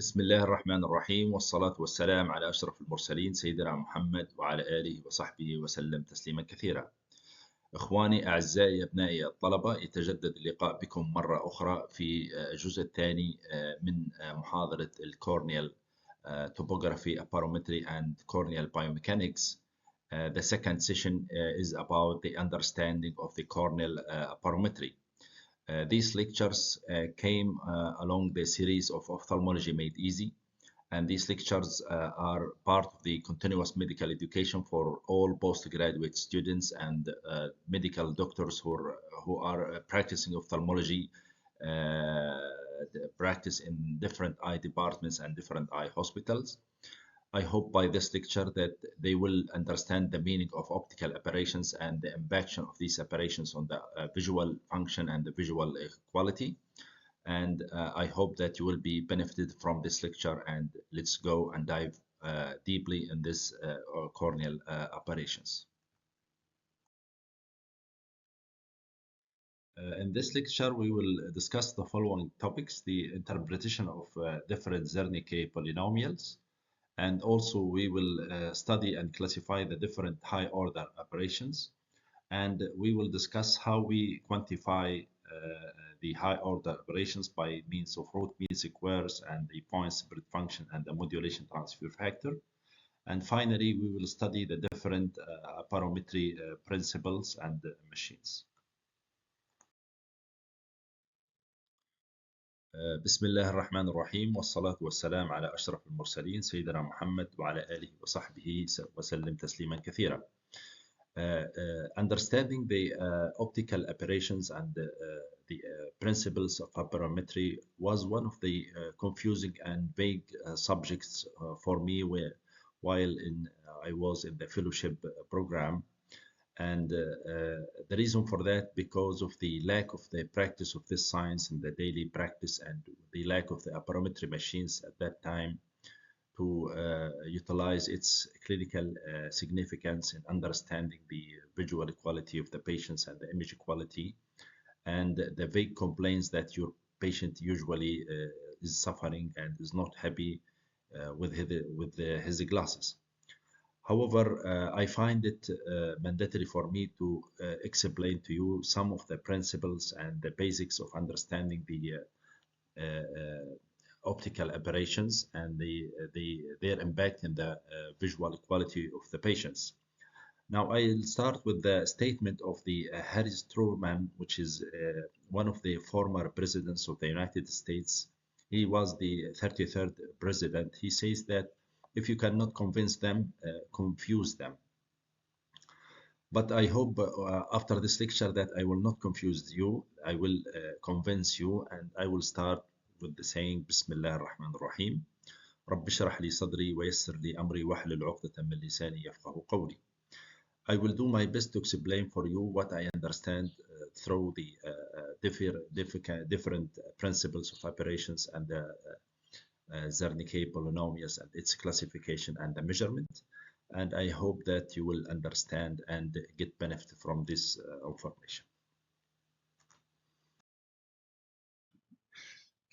بسم الله الرحمن الرحيم والصلاة والسلام على أشرف المرسلين سيدنا محمد وعلى آله وصحبه وسلم تسليما كثيرا. إخواني أعزائي أبنائي الطلبة، يتجدد اللقاء بكم مرة أخرى في الجزء الثاني من محاضرة الكورنيال Topography, Aberrometry and Corneal Biomechanics. The second session is about the understanding of the corneal aberrometry. These lectures came along the series of Ophthalmology Made Easy, and these lectures are part of the continuous medical education for all postgraduate students and medical doctors who are practicing ophthalmology, practice in different eye departments and different eye hospitals. I hope by this lecture that they will understand the meaning of optical aberrations and the impact of these aberrations on the visual function and the visual quality. And I hope that you will be benefited from this lecture, and let's go and dive deeply in this corneal aberrations. In this lecture, we will discuss the following topics: the interpretation of different Zernike polynomials, and also we will study and classify the different high order aberrations, and we will discuss how we quantify the high order aberrations by means of root mean squares and the point spread function and the modulation transfer factor. And finally, we will study the different aberrometry principles and machines. بسم الله الرحمن الرحيم والصلاة والسلام على أشرف المرسلين سيدنا محمد وعلى آله وصحبه وسلم تسليما كثيرا. Understanding the optical aberrations and the principles of aberrometry was one of the confusing and vague subjects for me while I was in the fellowship program. And the reason for that, because of the lack of the practice of this science in the daily practice and the lack of the aberrometry machines at that time to utilize its clinical significance in understanding the visual quality of the patients and the image quality, and the vague complaints that your patient usually is suffering and is not happy with his glasses. However, I find it mandatory for me to explain to you some of the principles and the basics of understanding the optical aberrations and their impact in the visual quality of the patients. Now, I'll start with the statement of the Harry Truman, which is one of the former presidents of the United States. He was the 33rd president. He says that if you cannot convince them, confuse them. But I hope after this lecture that I will not confuse you. I will convince you, and I will start with the saying Bismillah ar-Rahman ar-Rahim. رب اشرح لي صدري ويسر لي أمري واحلل عقدة من لساني يفقهوا قولي. I will do my best to explain for you what I understand through the different principles of aberrations and the Zernike polynomials and its classification and the measurement, and I hope that you will understand and get benefit from this information.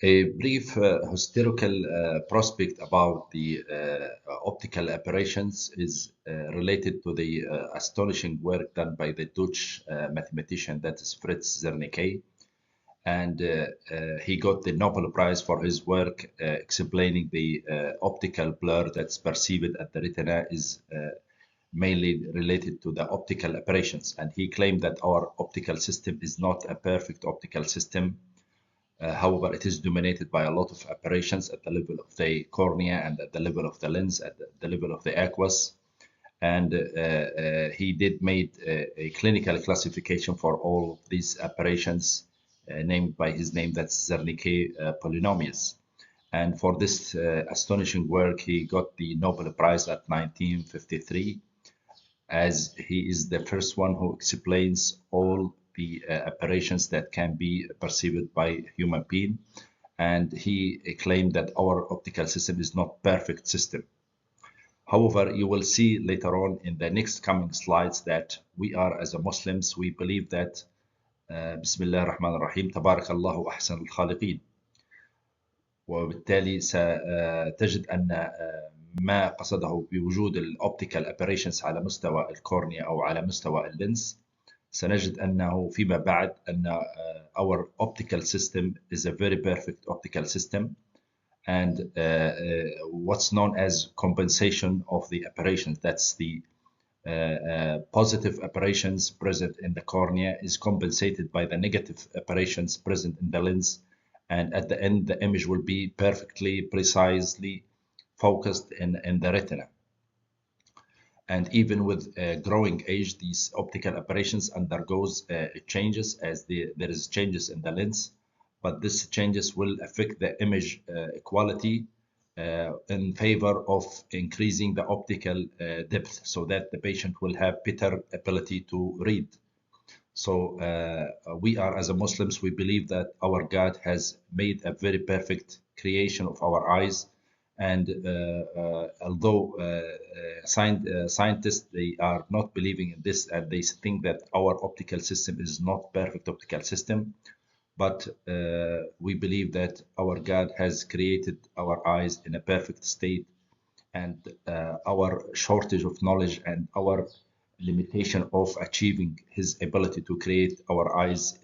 A brief historical prospect about the optical aberrations is related to the astonishing work done by the Dutch mathematician, that is Frits Zernike. And he got the Nobel Prize for his work explaining the optical blur that's perceived at the retina is mainly related to the optical aberrations. And he claimed that our optical system is not a perfect optical system. However, it is dominated by a lot of aberrations at the level of the cornea and at the level of the lens, at the level of the aqueous. And he did made a clinical classification for all of these aberrations, named by his name, that's Zernike polynomials. And for this astonishing work, he got the Nobel Prize at 1953, as he is the first one who explains all the aberrations that can be perceived by human being. And he claimed that our optical system is not perfect system. However, you will see later on in the next coming slides that we are, as a Muslims, we believe that بسم الله الرحمن الرحيم تبارك الله أحسن الخالقين. وبالتالي ستجد أن ما قصده بوجود الأوبتيكال أبريشنز على مستوى الكورنيا أو على مستوى اللينس، سنجد أنه فيما بعد أن our optical system is a very perfect optical system, and what's known as compensation of the aberrations, that's the positive aberrations present in the cornea is compensated by the negative aberrations present in the lens, and at the end the image will be perfectly, precisely focused in the retina. And even with growing age, these optical aberrations undergoes changes as there is changes in the lens, but these changes will affect the image quality in favor of increasing the optical depth, so that the patient will have better ability to read. So we are, as a Muslims, we believe that our God has made a very perfect creation of our eyes, and although scientists, they are not believing in this, and they think that our optical system is not perfect optical system, but we believe that our God has created our eyes in a perfect state, and our shortage of knowledge and our limitation of achieving his ability to create our eyes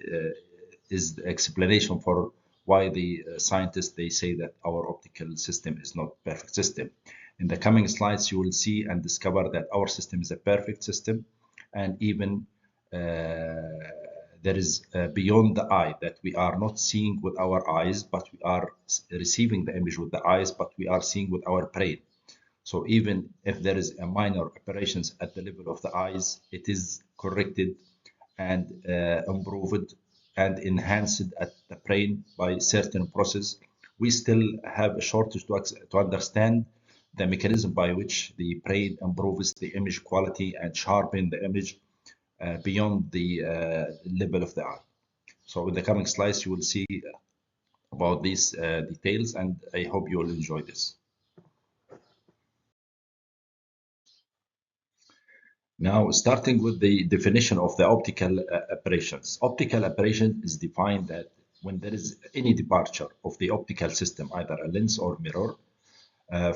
is the explanation for why the scientists, they say that our optical system is not perfect system. In the coming slides, you will see and discover that our system is a perfect system, and even there is beyond the eye, that we are not seeing with our eyes, but we are receiving the image with the eyes, but we are seeing with our brain. So even if there is a minor aberrations at the level of the eyes, it is corrected and improved and enhanced at the brain by certain process. We still have a shortage to understand the mechanism by which the brain improves the image quality and sharpen the image beyond the level of the eye. So in the coming slides, you will see about these details, and I hope you will enjoy this. Now, starting with the definition of the optical aberrations. Optical aberration is defined that when there is any departure of the optical system, either a lens or mirror,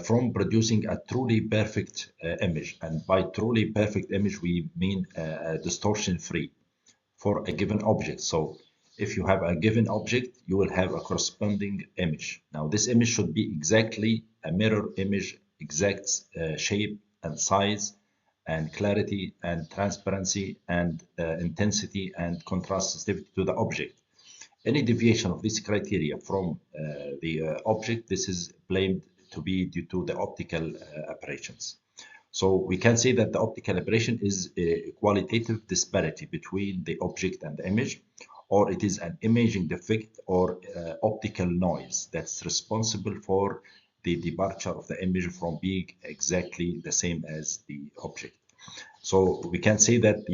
from producing a truly perfect image. And by truly perfect image, we mean distortion-free for a given object. So if you have a given object, you will have a corresponding image. Now, this image should be exactly a mirror image, exact shape and size, and clarity and transparency and intensity and contrast sensitivity to the object. Any deviation of this criteria from the object, this is blamed to be due to the optical aberrations. So we can say that the optical aberration is a qualitative disparity between the object and the image, or it is an imaging defect or optical noise that's responsible for the departure of the image from being exactly the same as the object. So we can say that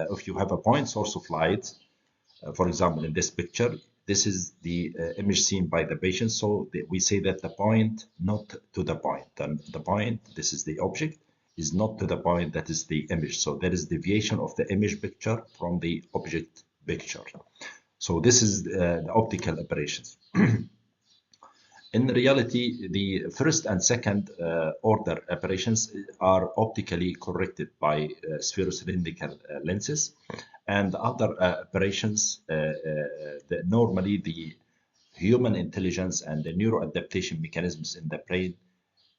if you have a point source of light, for example, in this picture, this is the image seen by the patient. So we say that the point not to the point. And the point, this is the object, is not to the point, that is the image. So there is deviation of the image picture from the object picture. So this is the optical aberrations. In reality, the first and second order aberrations are optically corrected by spherocylindrical lenses, and other aberrations, normally the human intelligence and the neuroadaptation mechanisms in the brain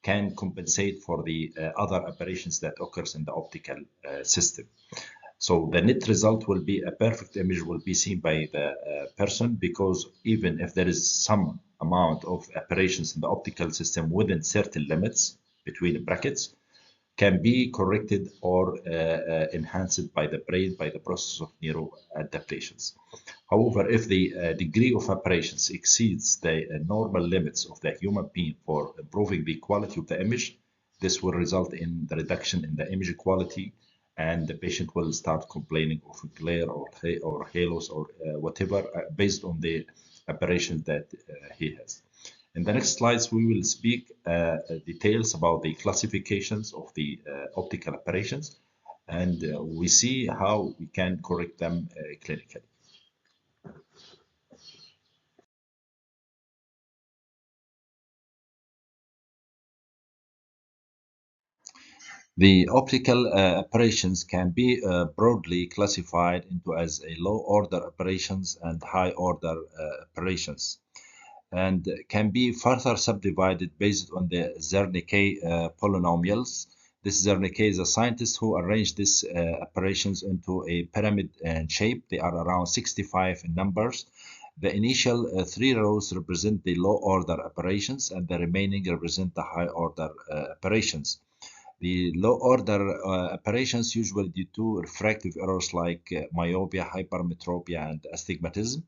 can compensate for the other aberrations that occurs in the optical system. So the net result will be a perfect image will be seen by the person, because even if there is some amount of aberrations in the optical system within certain limits between brackets, can be corrected or enhanced by the brain by the process of neuroadaptations. However, if the degree of aberrations exceeds the normal limits of the human being for improving the quality of the image, this will result in the reduction in the image quality, and the patient will start complaining of glare or halos or whatever based on the aberration that he has. In the next slides, we will speak details about the classifications of the optical aberrations, and we see how we can correct them clinically. The optical operations can be broadly classified into as a low order operations and high order operations, and can be further subdivided based on the Zernike polynomials. This Zernike is a scientist who arranged these operations into a pyramid shape. They are around 65 in numbers. The initial three rows represent the low order operations, and the remaining represent the high order operations. The low order operations usually due to refractive errors like myopia, hypermetropia, and astigmatism.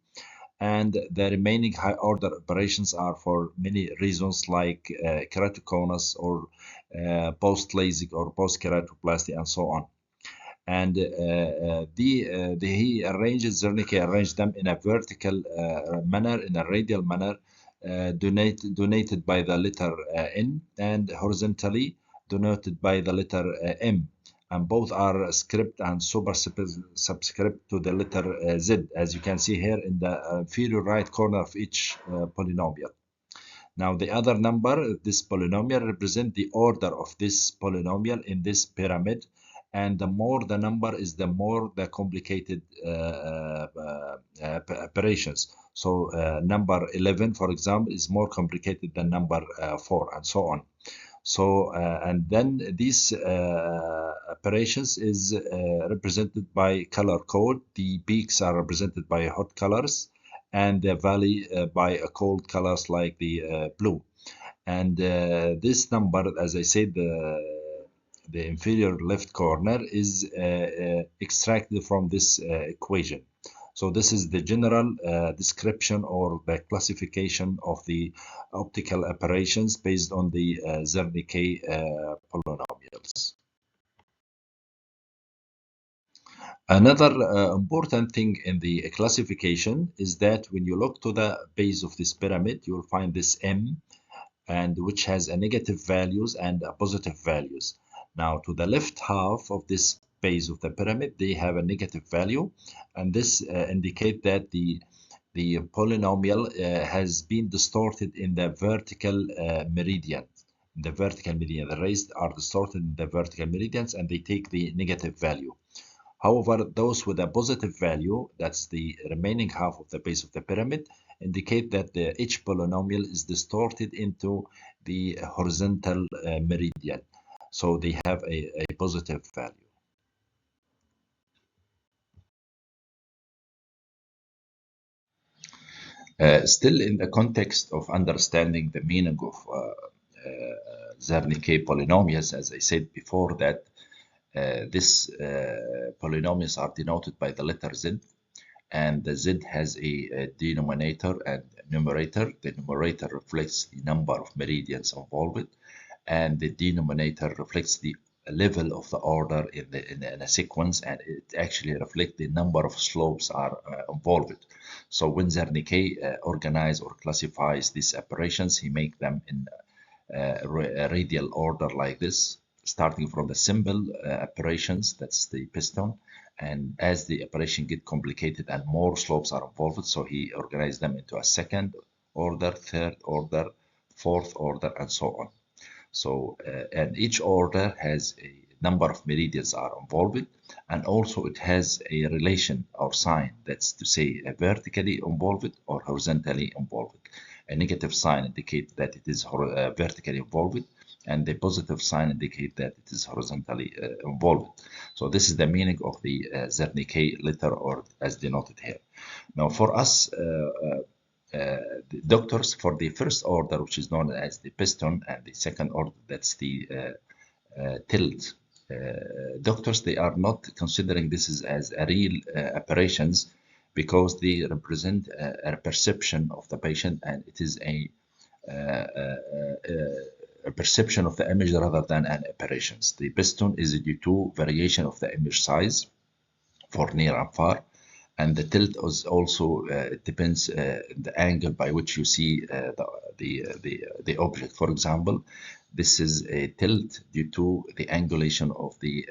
And the remaining high order operations are for many reasons like keratoconus or post LASIK or post keratoplasty and so on. And he arranges Zernike arranged them in a vertical manner, in a radial manner, denoted by the letter N, and horizontally denoted by the letter M, and both are script and superscript to the letter Z, as you can see here in the inferior right corner of each polynomial. Now the other number, this polynomial, represents the order of this polynomial in this pyramid, and the more the number is, the more the complicated operations. So number 11, for example, is more complicated than number 4, and so on. So and then these operations is represented by color code. The peaks are represented by hot colors, and the valley by cold colors like the blue. And this number, as I said, the inferior left corner is extracted from this equation. So this is the general description or the classification of the optical operations based on the Zernike polynomials. Another important thing in the classification is that when you look to the base of this pyramid, you will find this M, and which has a negative values and a positive values. Now to the left half of this base of the pyramid, they have a negative value, and this indicate that the polynomial has been distorted in the vertical meridian. The vertical meridian, the rays are distorted in the vertical meridians, and they take the negative value. However, those with a positive value, that's the remaining half of the base of the pyramid, indicate that each polynomial is distorted into the horizontal meridian. So they have a positive value. Still in the context of understanding the meaning of Zernike polynomials, as I said before, that these polynomials are denoted by the letter Z, and the Z has a denominator and numerator. The numerator reflects the number of meridians involved, and the denominator reflects the level of the order in a sequence, and it actually reflects the number of slopes are involved. So when Zernike organize or classifies these operations, he make them in a radial order like this, starting from the simple operations, that's the piston, and as the operation get complicated and more slopes are involved, so he organized them into a second order, third order, fourth order, and so on. So and each order has a number of meridians are involved, and also it has a relation or sign, that's to say vertically involved or horizontally involved. A negative sign indicates that it is vertically involved, and the positive sign indicate that it is horizontally involved. So this is the meaning of the Zernike letter, or as denoted here. Now for us the doctors, for the first order, which is known as the piston, and the second order, that's the tilt, doctors, they are not considering this as a real operations, because they represent a perception of the patient, and it is a perception of the image rather than an operations. The piston is due to variation of the image size for near and far, and the tilt is also depends the angle by which you see the object. For example, this is a tilt due to the angulation of the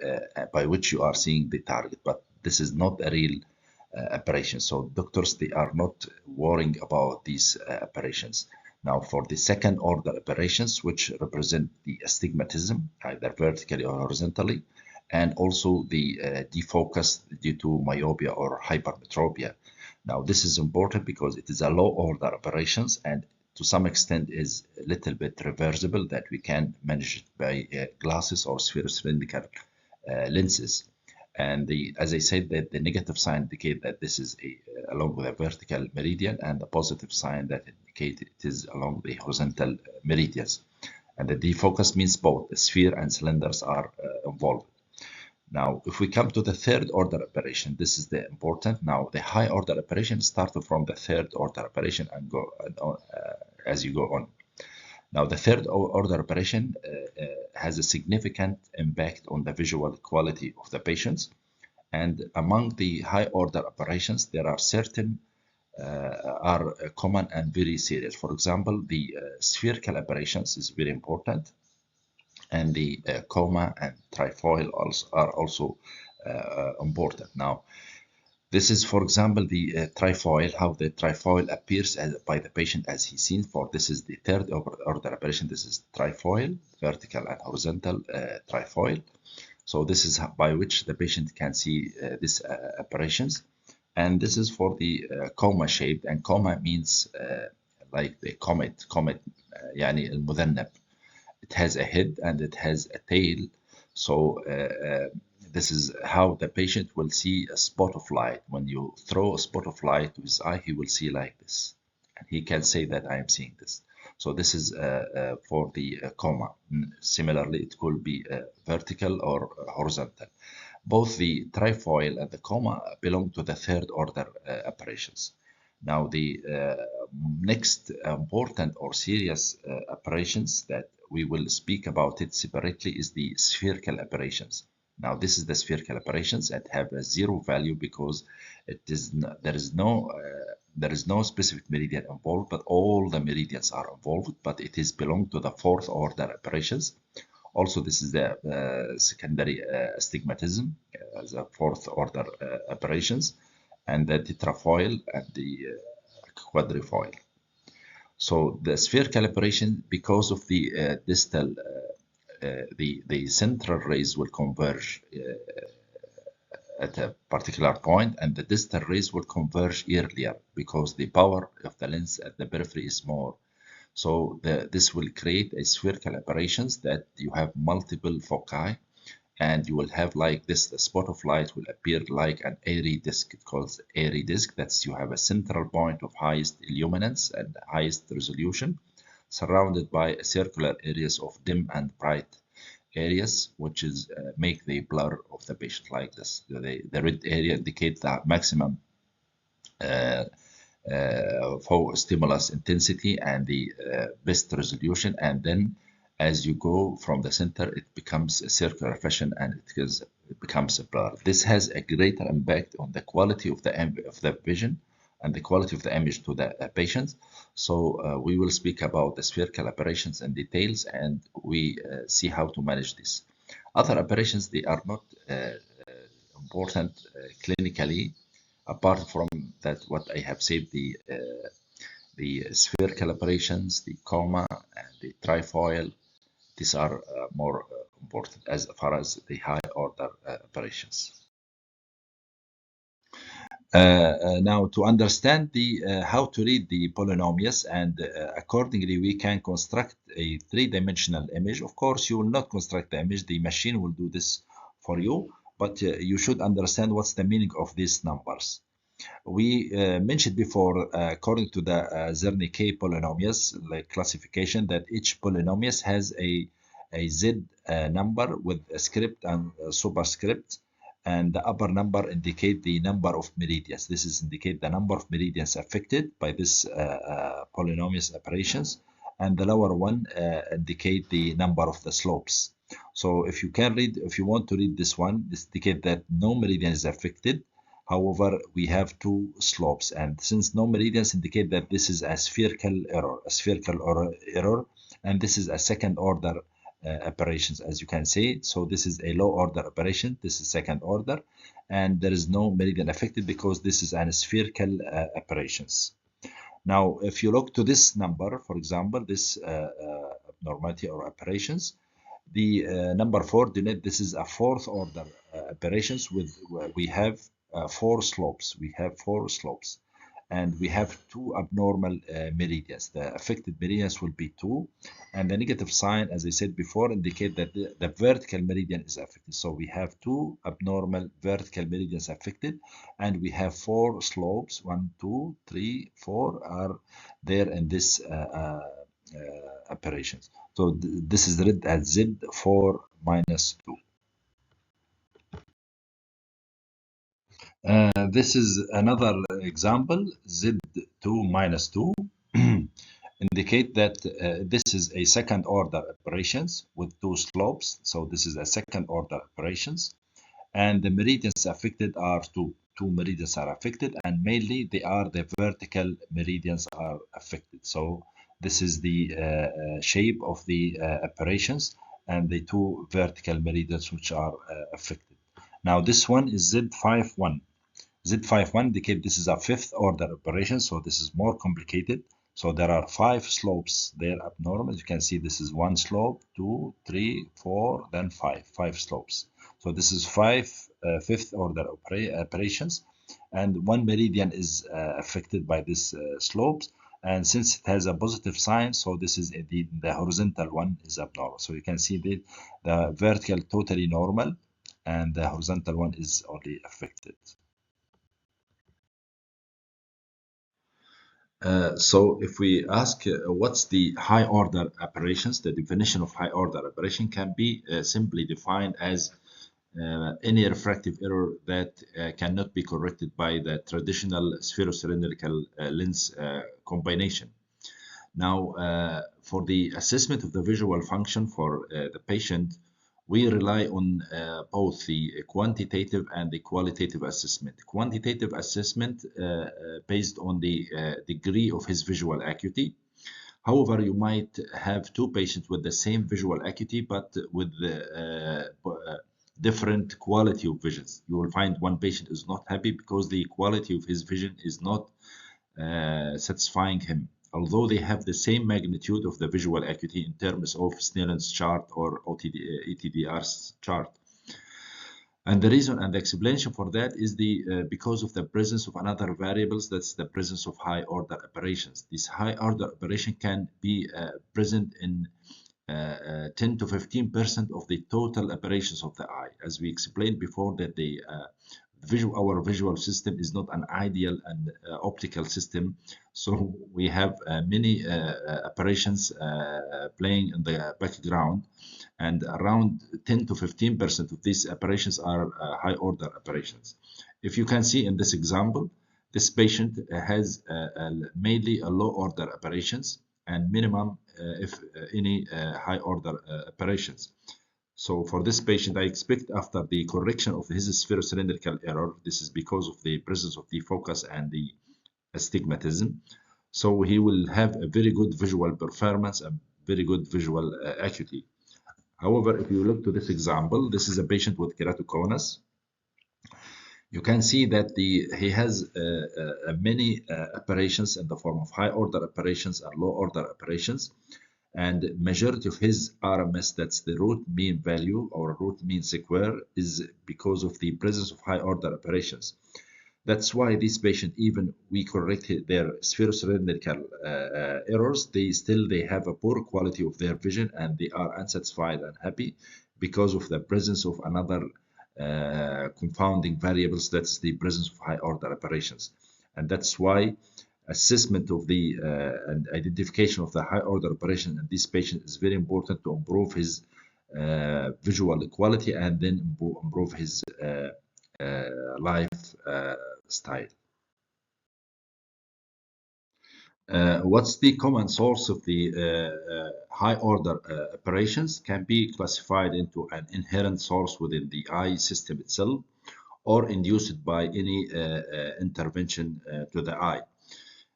by which you are seeing the target, but this is not a real operation. So doctors, they are not worrying about these operations. Now, for the second order aberrations, which represent the astigmatism, either vertically or horizontally, and also the defocus due to myopia or hypermetropia. Now, this is important because it is a low order aberrations and to some extent is a little bit reversible, that we can manage it by glasses or spherocylindrical lenses. And as I said, that the negative sign indicate that this is along with a vertical meridian, and the positive sign that indicate it is along the horizontal meridians. And the defocus means both the sphere and cylinders are involved. Now, if we come to the third order aberration, this is the important. Now, the high order aberration started from the third order aberration and go as you go on. Now, the third order aberration has a significant impact on the visual quality of the patients. And among the high order aberrations, there are certain are common and very serious. For example, the spherical aberrations is very important. And the coma and trifoil are also important. Now, this is, for example, the trifoil, how the trifoil appears by the patient as he's seen for. This is the third order aberration. This is trifoil, vertical and horizontal trifoil. So this is by which the patient can see these aberrations. And this is for the coma shaped, and coma means like the comet, يعني المذنب. It has a head and it has a tail. So this is how the patient will see a spot of light. When you throw a spot of light to his eye, he will see like this. And he can say that I am seeing this. So this is for the coma. Similarly, it could be vertical or horizontal. Both the trifoil and the coma belong to the third order aberrations. Now, the next important or serious aberrations that we will speak about it separately is the spherical aberrations. Now, this is the spherical aberrations that have a zero value because there is no specific meridian involved, but all the meridians are involved, but it is belong to the fourth order aberrations. Also, this is the secondary astigmatism as a fourth order aberrations, and the tetrafoil and the quadrifoil. So the spherical aberration, because of the distal, the central rays will converge at a particular point, and the distal rays will converge earlier because the power of the lens at the periphery is more. So this will create a spherical aberrations that you have multiple foci, and you will have like this, the spot of light will appear like an airy disk. It calls airy disk. That's you have a central point of highest illuminance and highest resolution, surrounded by circular areas of dim and bright areas, which is make the blur of the patient like this. The red area indicates the maximum stimulus intensity and the best resolution, and then as you go from the center, it becomes a circular fashion and it becomes a blur. This has a greater impact on the quality of the vision and the quality of the image to the patient. So we will speak about the spherical aberrations in details, and we see how to manage this. Other aberrations, they are not important clinically, apart from that what I have said, the spherical aberrations, the coma, and the trifoil. These are more important as far as the high order aberrations. Now, to understand how to read the polynomials, and accordingly we can construct a three-dimensional image. Of course, you will not construct the image, the machine will do this for you, but you should understand what's the meaning of these numbers. We mentioned before, according to the Zernike polynomials like classification, that each polynomial has a Z number with a script and a superscript, and the upper number indicate the number of meridians. This is indicate the number of meridians affected by this polynomial operations, and the lower one indicate the number of the slopes. So if you want to read this one, this indicate that no meridian is affected. However, we have two slopes, and since no meridians indicate that this is a spherical error, and this is a second order operations, as you can see. So this is a low order operation, this is second order, and there is no meridian affected because this is an spherical operations. Now, if you look to this number, for example, this abnormality or aberrations, the number 4 denote this is a fourth order aberrations with we have four slopes. We have four slopes, and we have two abnormal meridians. The affected meridians will be two, and the negative sign, as I said before, indicate that the vertical meridian is affected. So we have two abnormal vertical meridians affected, and we have four slopes. 1, 2, 3, 4 are there in this operations. So this is read as Z4 minus 2. This is another example, Z2 minus 2. Indicate that this is a second order operations with two slopes. So this is a second order operations. And the meridians affected are two. Two meridians are affected, and mainly they are the vertical meridians are affected. So this is the shape of the operations and the two vertical meridians which are affected. Now this one is Z51. Z51 indicate this is a fifth order operation, so this is more complicated. So there are five slopes there abnormal. You can see this is one slope, 2, 3, 4, then five slopes. So this is fifth order operations, and one meridian is affected by this slopes. And since it has a positive sign, so this is the horizontal one is abnormal. So you can see the vertical totally normal, and the horizontal one is only affected. So if we ask what's the high order operations, the definition of high order operation can be simply defined as any refractive error that cannot be corrected by the traditional spherocylindrical lens combination. Now, for the assessment of the visual function for the patient, we rely on both the quantitative and the qualitative assessment. Quantitative assessment based on the degree of his visual acuity. However, you might have two patients with the same visual acuity, but with different quality of visions. You will find one patient is not happy because the quality of his vision is not satisfying him, although they have the same magnitude of the visual acuity in terms of Snellen's chart or ETDR's chart. And the reason and the explanation for that is because of the presence of another variables, that's the presence of high order operations. This high order operation can be present in 10 to 15% of the total operations of the eye. As we explained before, that our visual system is not an ideal and optical system, so we have many operations playing in the background, and around 10 to 15% of these operations are high order operations. If you can see in this example, this patient has mainly a low order operations and minimum if any high order operations. So for this patient, I expect after the correction of his spherocylindrical error, this is because of the presence of the focus and the astigmatism. So he will have a very good visual performance and very good visual acuity. However, if you look to this example, this is a patient with keratoconus. You can see that he has many operations in the form of high order operations and low order operations. And majority of his RMS, that's the root mean value or root mean square, is because of the presence of high order operations. That's why this patient, even we correct their spherocylindrical errors, they have a poor quality of their vision, and they are unsatisfied and happy because of the presence of another confounding variables, that's the presence of high order operations. And that's why assessment of the and identification of the high order operation in this patient is very important to improve his visual quality and then improve his lifestyle. What's the common source of the high order operations can be classified into an inherent source within the eye system itself or induced by any intervention to the eye.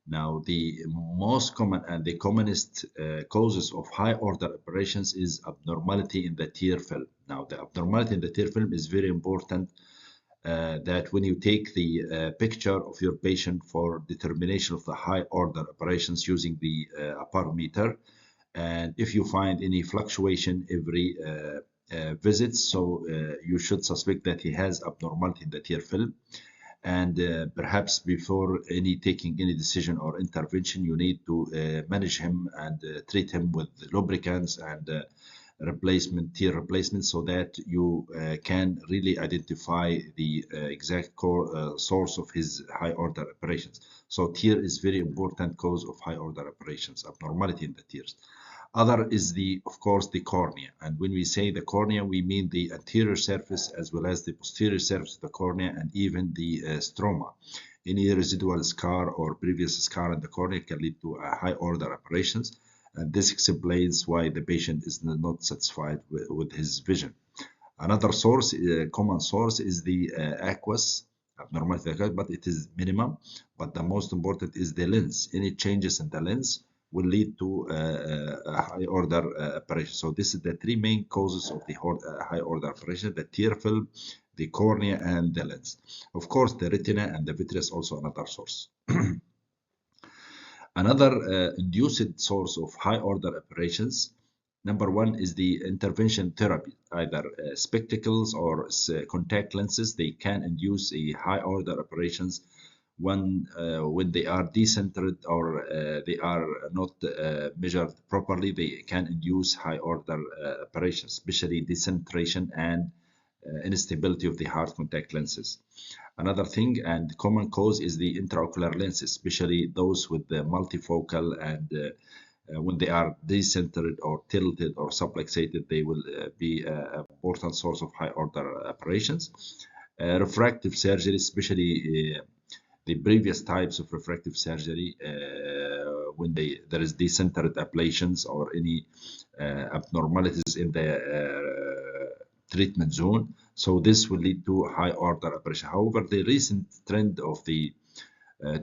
Now, the most common and the commonest causes of high order operations is abnormality in the tear film. Now, the abnormality in the tear film is very important that when you take the picture of your patient for determination of the high order operations using the Aberrometry, and if you find any fluctuation every visit, so you should suspect that he has abnormality in the tear film. And perhaps before taking any decision or intervention, you need to manage him and treat him with lubricants and tear replacement, so that you can really identify the exact source of his high order operations. So tear is very important cause of high order operations, abnormality in the tears. Other is of course, the cornea. And when we say the cornea, we mean the anterior surface as well as the posterior surface of the cornea, and even the stroma. Any residual scar or previous scar in the cornea can lead to high order operations. And this explains why the patient is not satisfied with his vision. Another source, common source, is the aqueous abnormality, but it is minimum. But the most important is the lens. Any changes in the lens will lead to a high order operation. So this is the three main causes of the high order operation: the tear film, the cornea, and the lens. Of course, the retina and the vitreous also another source. Another induced source of high order operations, number one, is the intervention therapy, either spectacles or contact lenses. They can induce a high order operations when they are decentered or they are not measured properly. They can induce high order operations, especially decentration and instability of the hard contact lenses. Another thing and common cause is the intraocular lenses, especially those with the multifocal, and when they are decentered or tilted or subluxated, they will be an important source of high order operations. Refractive surgery, especially the previous types of refractive surgery, when there is decentered ablations or any abnormalities in the treatment zone. So this will lead to high order operation. However, the recent trend of the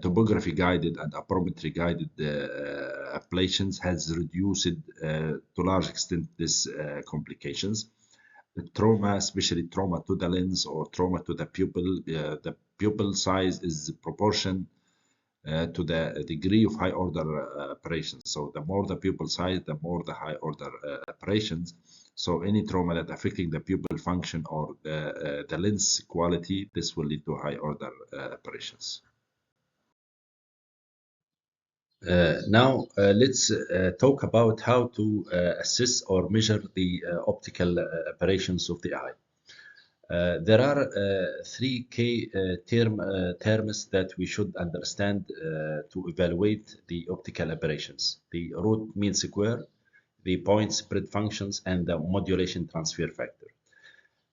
topography guided and aberrometry guided ablations has reduced to large extent these complications. The trauma, especially trauma to the lens or trauma to the pupil size is proportion to the degree of high order operations. So the more the pupil size, the more the high order operations. So any trauma that affecting the pupil function or the lens quality, this will lead to high order operations. Now let's talk about how to assess or measure the optical operations of the eye. There are three key terms that we should understand to evaluate the optical operations: the root mean square, the point spread functions, and the modulation transfer factor.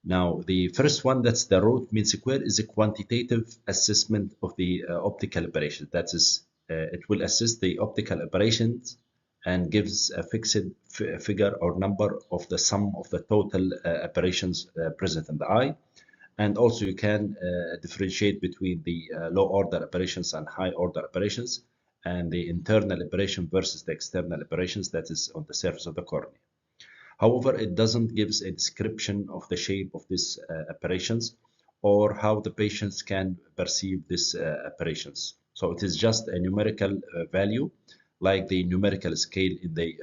Now, the first one, that's the root mean square, is a quantitative assessment of the optical operations. That is, it will assess the optical operations and gives a fixed figure or number of the sum of the total operations present in the eye. And also you can differentiate between the low order operations and high order operations, and the internal operation versus the external operations that is on the surface of the cornea. However, it doesn't give a description of the shape of these operations or how the patients can perceive these operations. So it is just a numerical value, like the numerical scale in the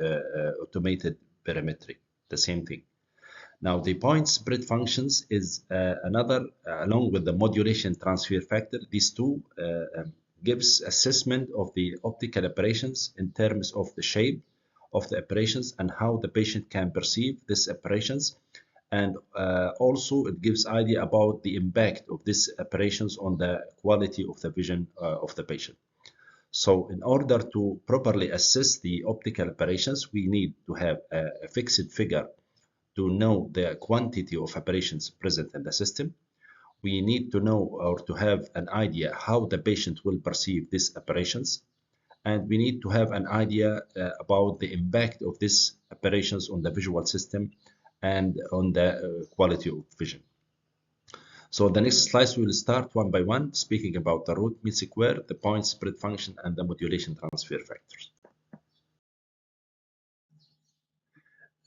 automated perimetry, the same thing. Now, the point spread functions is another, along with the modulation transfer factor. These two gives assessment of the optical operations in terms of the shape of the operations and how the patient can perceive these operations. And also it gives idea about the impact of these operations on the quality of the vision of the patient. So in order to properly assess the optical operations, we need to have a fixed figure to know the quantity of operations present in the system. We need to know or to have an idea how the patient will perceive these operations. And we need to have an idea about the impact of these operations on the visual system and on the quality of vision. So the next slides, we will start one by one, speaking about the root mean square, the point spread function, and the modulation transfer factors.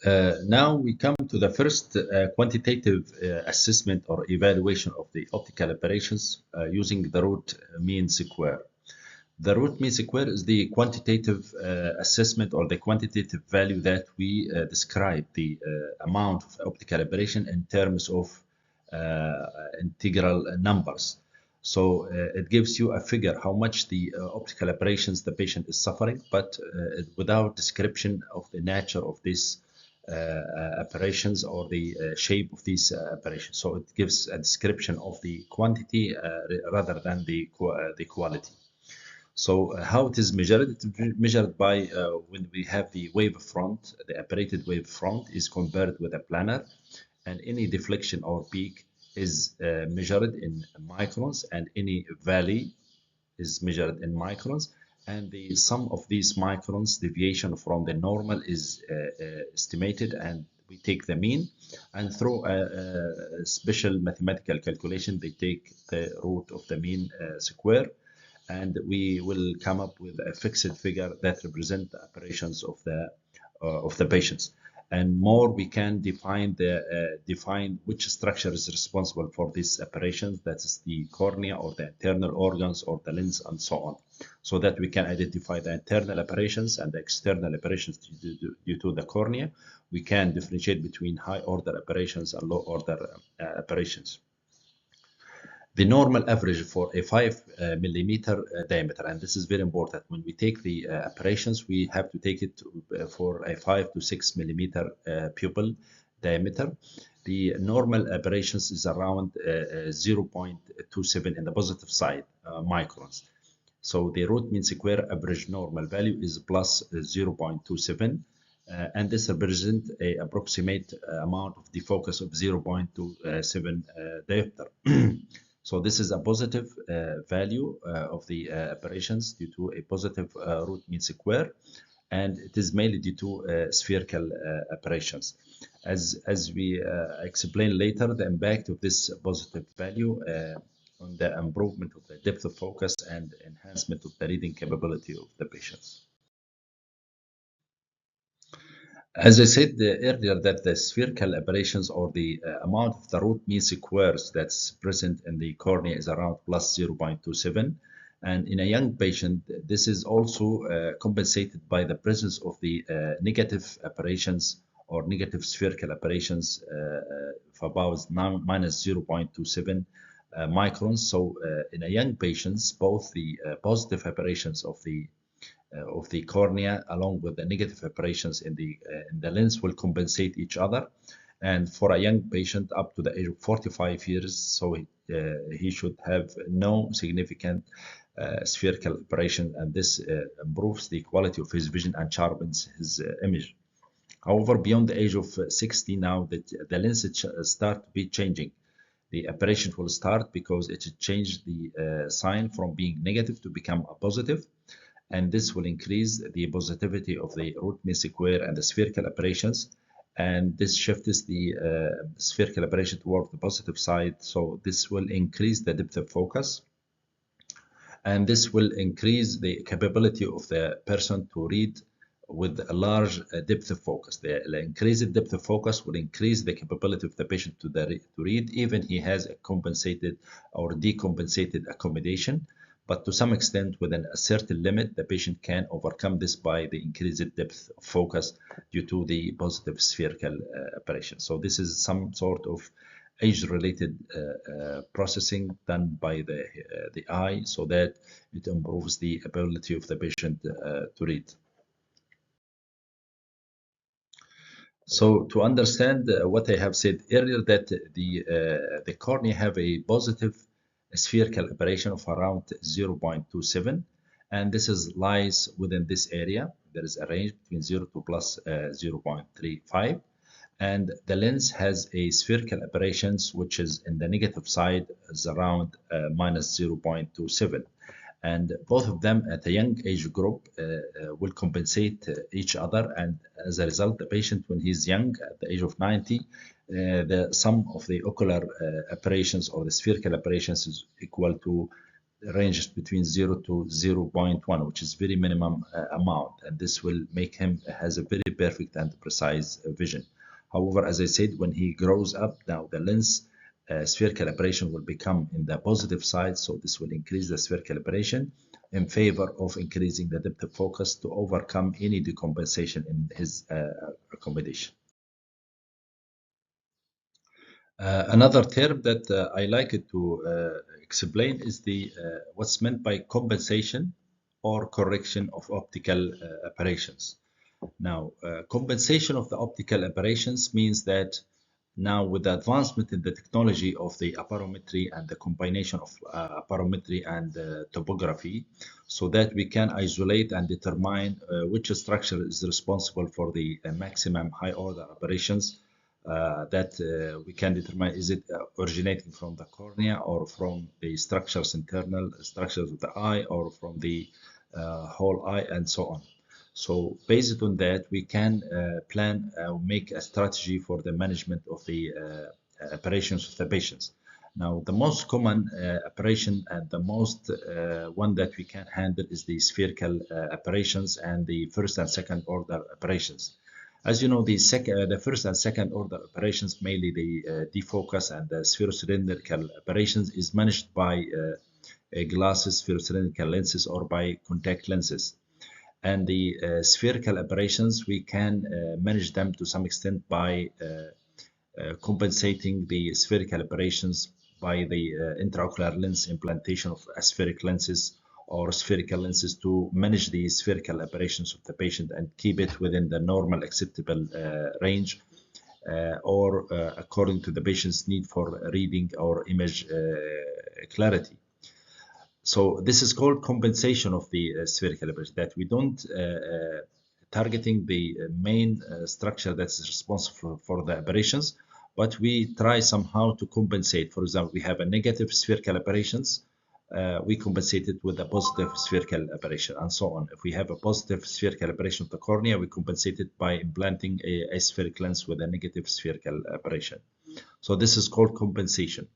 Now we come to the first quantitative assessment or evaluation of the optical operations using the root mean square. The root mean square is the quantitative assessment or the quantitative value that we describe the amount of optical aberration in terms of integral numbers. So it gives you a figure how much the optical aberrations the patient is suffering, but without description of the nature of these aberrations or the shape of these aberrations. So it gives a description of the quantity rather than the quality. So how it is measured? It is measured by when we have the wave front, the apparated wave front is compared with a planar, and any deflection or peak is measured in microns, and any valley is measured in microns, and the sum of these microns deviation from the normal is estimated, and we take the mean, and through a special mathematical calculation they take the root of the mean square, and we will come up with a fixed figure that represent the operations of the patients. And more, we can define which structure is responsible for these operations, that is the cornea or the internal organs or the lens and so on, so that we can identify the internal operations and the external operations due to the cornea. We can differentiate between high order operations and low order operations. The normal average for a 5 millimeter diameter, and this is very important. When we take the operations, we have to take it for a 5 to 6 millimeter pupil diameter. The normal aberrations is around 0.27 in the positive side microns. So the root mean square average normal value is plus 0.27. And this represents an approximate amount of defocus of 0.27 diopter. So this is a positive value of the operations due to a positive root mean square, and it is mainly due to spherical operations. As we explain later, the impact of this positive value on the improvement of the depth of focus and enhancement of the reading capability of the patients. As I said earlier, that the spherical aberrations or the amount of the root mean squares that's present in the cornea is around plus 0.27. And in a young patient, this is also compensated by the presence of the negative aberrations or negative spherical aberrations of about minus 0.27 microns. So in a young patients, both the positive aberrations of the cornea along with the negative aberrations in the lens will compensate each other. And for a young patient up to the age of 45 years, so he should have no significant spherical aberration, and this improves the quality of his vision and sharpens his image. However, beyond the age of 60 now, the lens start to be changing. The aberration will start because it changed the sign from being negative to become a positive, and this will increase the positivity of the root mean square and the spherical aberrations, and this shifts the spherical aberration toward the positive side. So this will increase the depth of focus, and this will increase the capability of the person to read with a large depth of focus. The increased depth of focus will increase the capability of the patient to read, even he has a compensated or decompensated accommodation. But to some extent, within a certain limit, the patient can overcome this by the increased depth of focus due to the positive spherical aberration. So this is some sort of age-related processing done by the eye, so that it improves the ability of the patient to read. So to understand what I have said earlier, that the cornea have a positive spherical aberration of around 0.27, and this lies within this area. There is a range between 0 to plus 0.35, and the lens has a spherical aberrations which is in the negative side is around minus 0.27, and both of them at a young age group will compensate each other, and as a result, the patient, when he's young at the age of 90, the sum of the ocular aberrations or the spherical aberrations is equal to ranges between 0 to 0.1, which is very minimum amount, and this will make him has a very perfect and precise vision. However, as I said, when he grows up, now the lens spherical aberration will become in the positive side, so this will increase the spherical aberration in favor of increasing the depth of focus to overcome any decompensation in his accommodation. Another term that I like it to explain is the what's meant by compensation or correction of optical aberrations. Now, compensation of the optical aberrations means that now with the advancement in the technology of the aberrometry and the combination of aberrometry and topography, so that we can isolate and determine which structure is responsible for the maximum high order aberrations, that we can determine is it originating from the cornea or from the structures, internal structures of the eye, or from the whole eye, and so on. So based on that, we can plan make a strategy for the management of the aberrations of the patients. Now, the most common aberration and the most one that we can handle is the spherical aberrations and the first and second order aberrations. As you know, the first and second order aberrations, mainly the defocus and the spherocylindrical aberrations, is managed by glasses, spherocylindrical lenses, or by contact lenses. And the spherical aberrations, we can manage them to some extent by compensating the spherical aberrations by the intraocular lens implantation of aspheric lenses or spherical lenses to manage the spherical aberrations of the patient and keep it within the normal acceptable range, or according to the patient's need for reading or image clarity. So this is called compensation of the spherical aberration, that we don't targeting the main structure that's responsible for the aberrations, but we try somehow to compensate. For example, we have a negative spherical aberrations, we compensate it with a positive spherical aberration, and so on. If we have a positive spherical aberration of the cornea, we compensate it by implanting a aspheric lens with a negative spherical aberration. So this is called compensation.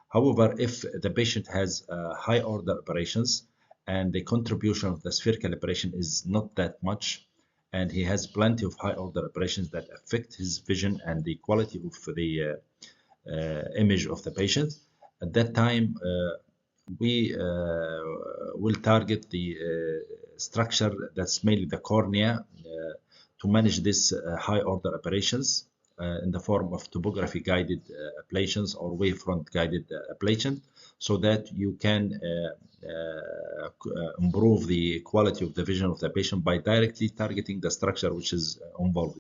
However, if the patient has high order aberrations and the contribution of the spherical aberration is not that much, and he has plenty of high order aberrations that affect his vision and the quality of the image of the patient, at that time we will target the structure that's mainly the cornea to manage this high order aberrations in the form of topography guided ablations or wavefront guided ablation, so that you can improve the quality of the vision of the patient by directly targeting the structure which is involved.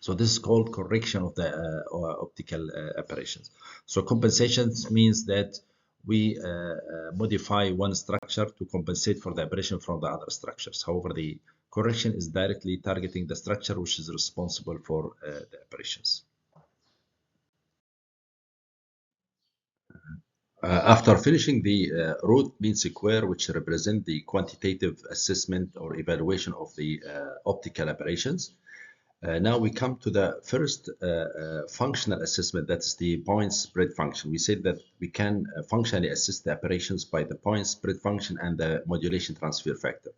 So this is called correction of the optical aberrations. So compensations means that we modify one structure to compensate for the aberration from the other structures. However, the correction is directly targeting the structure which is responsible for the aberrations. After finishing the root mean square, which represent the quantitative assessment or evaluation of the optical aberrations, now we come to the first functional assessment, that's the point spread function. We said that we can functionally assess the aberrations by the point spread function and the modulation transfer factor.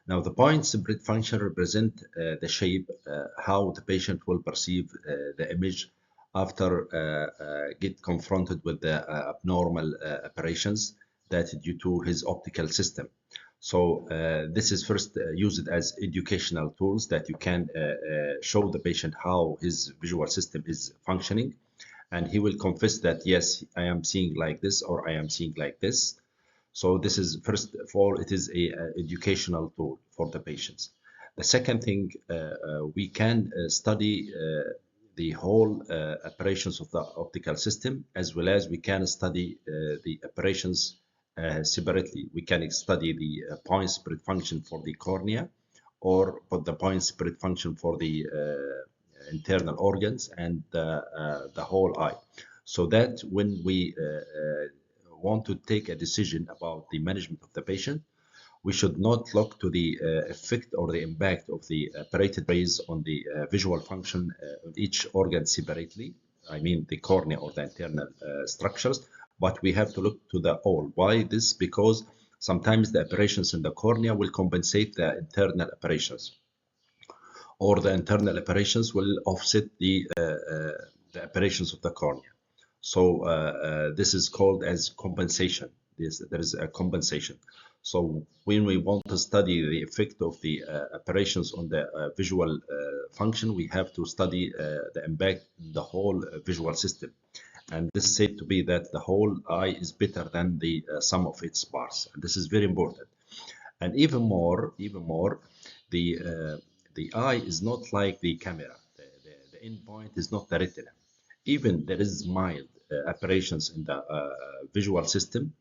Now, the point spread function represent the shape, how the patient will perceive the image after get confronted with the abnormal aberrations that due to his optical system. So this is first used as educational tools that you can show the patient how his visual system is functioning, and he will confess that yes, I am seeing like this or I am seeing like this. So this is, first of all, it is a educational tool for the patients. The second thing, we can study the whole aberrations of the optical system, as well as we can study the aberrations separately. We can study the point spread function for the cornea, or for the point spread function for the internal organs and the whole eye, so that when we want to take a decision about the management of the patient, we should not look to the effect or the impact of the aberrated rays on the visual function of each organ separately. I mean the cornea or the internal structures, but we have to look to the all. Why this? Because sometimes the aberrations in the cornea will compensate the internal aberrations, or the internal aberrations will offset the aberrations of the cornea. So this is called as compensation. There is a compensation. So when we want to study the effect of the aberrations on the visual function, we have to study the impact in the whole visual system. And this is said to be that the whole eye is better than the sum of its parts. And this is very important. And even more, the eye is not like the camera. The end point is not the retina. Even there is mild aberrations in the visual system,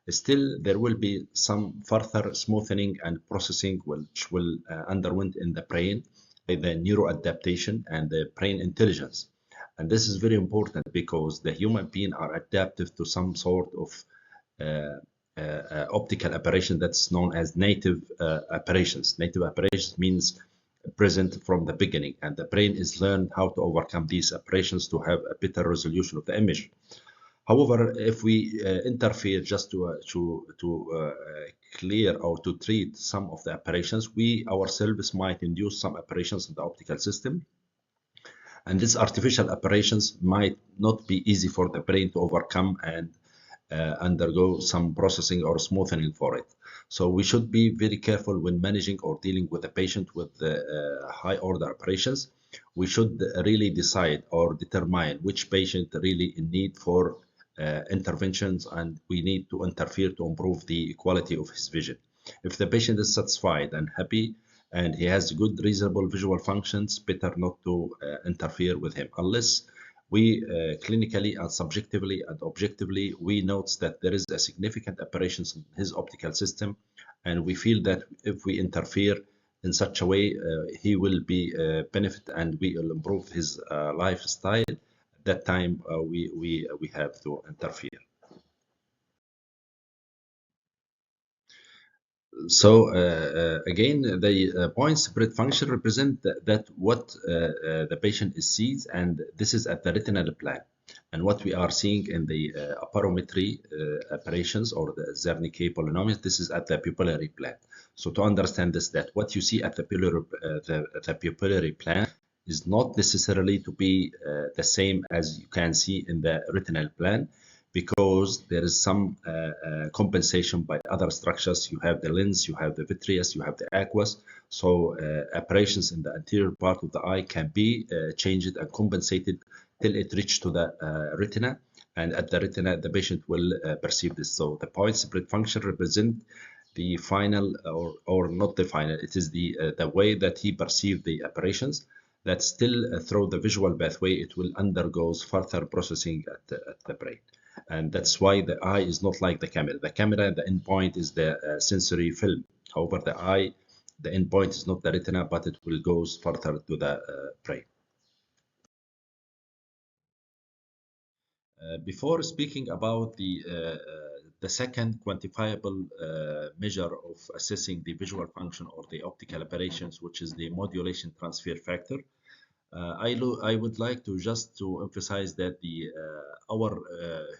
still there will be some further smoothening and processing which will underwent in the brain, the neuroadaptation and the brain intelligence. And this is very important because the human being are adaptive to some sort of optical aberration that's known as native aberrations. Native aberrations means present from the beginning, and the brain is learned how to overcome these aberrations to have a better resolution of the image. However, if we interfere just to clear or to treat some of the aberrations, we ourselves might induce some aberrations in the optical system. And these artificial aberrations might not be easy for the brain to overcome and undergo some processing or smoothening for it. So we should be very careful when managing or dealing with a patient with high order aberrations. We should really decide or determine which patient really in need for interventions, and we need to interfere to improve the quality of his vision. If the patient is satisfied and happy and he has good reasonable visual functions, better not to interfere with him unless we clinically and subjectively and objectively we note that there is a significant aberrations in his optical system, and we feel that if we interfere in such a way he will be benefit and we will improve his lifestyle. At that time we have to interfere. So again, the point spread function represent that what the patient sees, and this is at the retinal plane. And what we are seeing in the Aberrometry operations or the Zernike polynomials, this is at the pupillary plane. So to understand this, that what you see at the pupillary plane is not necessarily to be the same as you can see in the retinal plane, because there is some compensation by other structures. You have the lens, you have the vitreous, you have the aqueous. So aberrations in the anterior part of the eye can be changed and compensated till it reaches to the retina. And at the retina, the patient will perceive this. So the point spread function represents the final, or not the final, it is the way that he perceived the aberrations, that still through the visual pathway, it will undergoes further processing at the brain. And that's why the eye is not like the camera. The camera, the endpoint is the sensory film. However, the eye, the endpoint is not the retina, but it will goes further to the brain. Before speaking about the second quantifiable measure of assessing the visual function or the optical aberrations, which is the modulation transfer factor, I would like to just to emphasize that our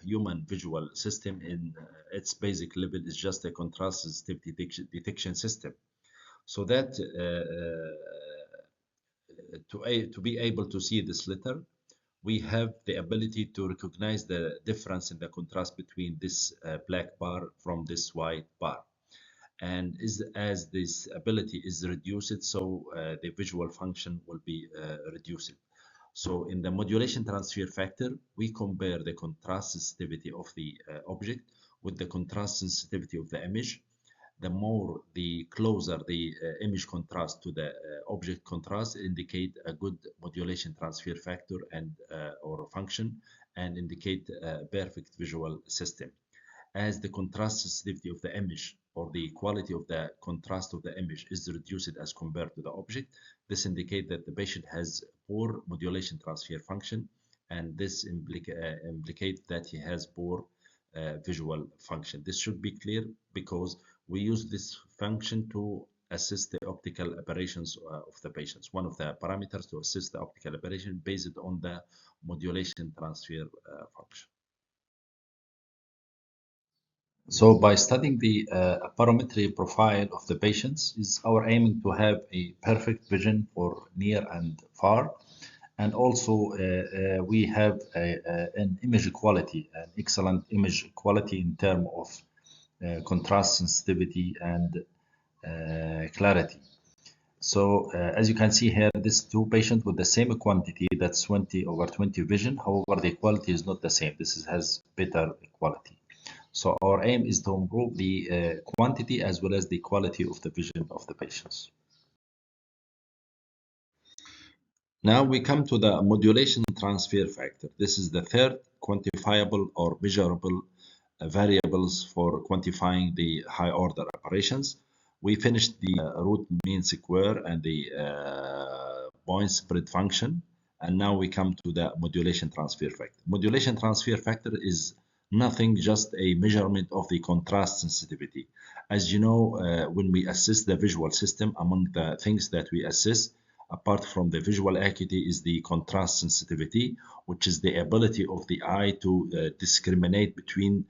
human visual system in its basic level is just a contrast sensitivity detection system. So that to be able to see this letter, we have the ability to recognize the difference in the contrast between this black bar from this white bar. And as this ability is reduced, so the visual function will be reduced. So in the modulation transfer factor, we compare the contrast sensitivity of the object with the contrast sensitivity of the image. The closer the image contrast to the object contrast indicate a good modulation transfer factor and or function, and indicate a perfect visual system. As the contrast sensitivity of the image or the quality of the contrast of the image is reduced as compared to the object, this indicates that the patient has poor modulation transfer function, and this implicates that he has poor visual function. This should be clear because we use this function to assess the optical aberrations of the patients. One of the parameters to assess the optical aberration based on the modulation transfer function. So by studying the barometry profile of the patients is our aiming to have a perfect vision for near and far. And also we have an image quality, an excellent image quality in terms of contrast sensitivity and clarity. So as you can see here, this two patients with the same quantity, that's 20/20 vision. However, the quality is not the same. Has better quality. So our aim is to improve the quantity as well as the quality of the vision of the patients. Now we come to the modulation transfer factor. This is the third quantifiable or measurable variables for quantifying the high order operations. We finished the root mean square and the point spread function. And now we come to the modulation transfer factor. Modulation transfer factor is nothing, just a measurement of the contrast sensitivity. As you know, when we assess the visual system, among the things that we assess, apart from the visual acuity, is the contrast sensitivity, which is the ability of the eye to discriminate between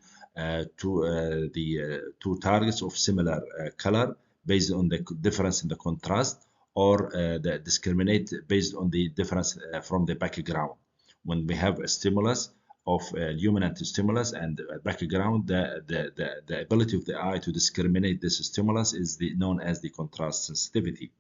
two targets of similar color based on the difference in the contrast, or the discriminate based on the difference from the background. When we have a stimulus of luminant stimulus and background, the ability of the eye to discriminate this stimulus is known as the contrast sensitivity.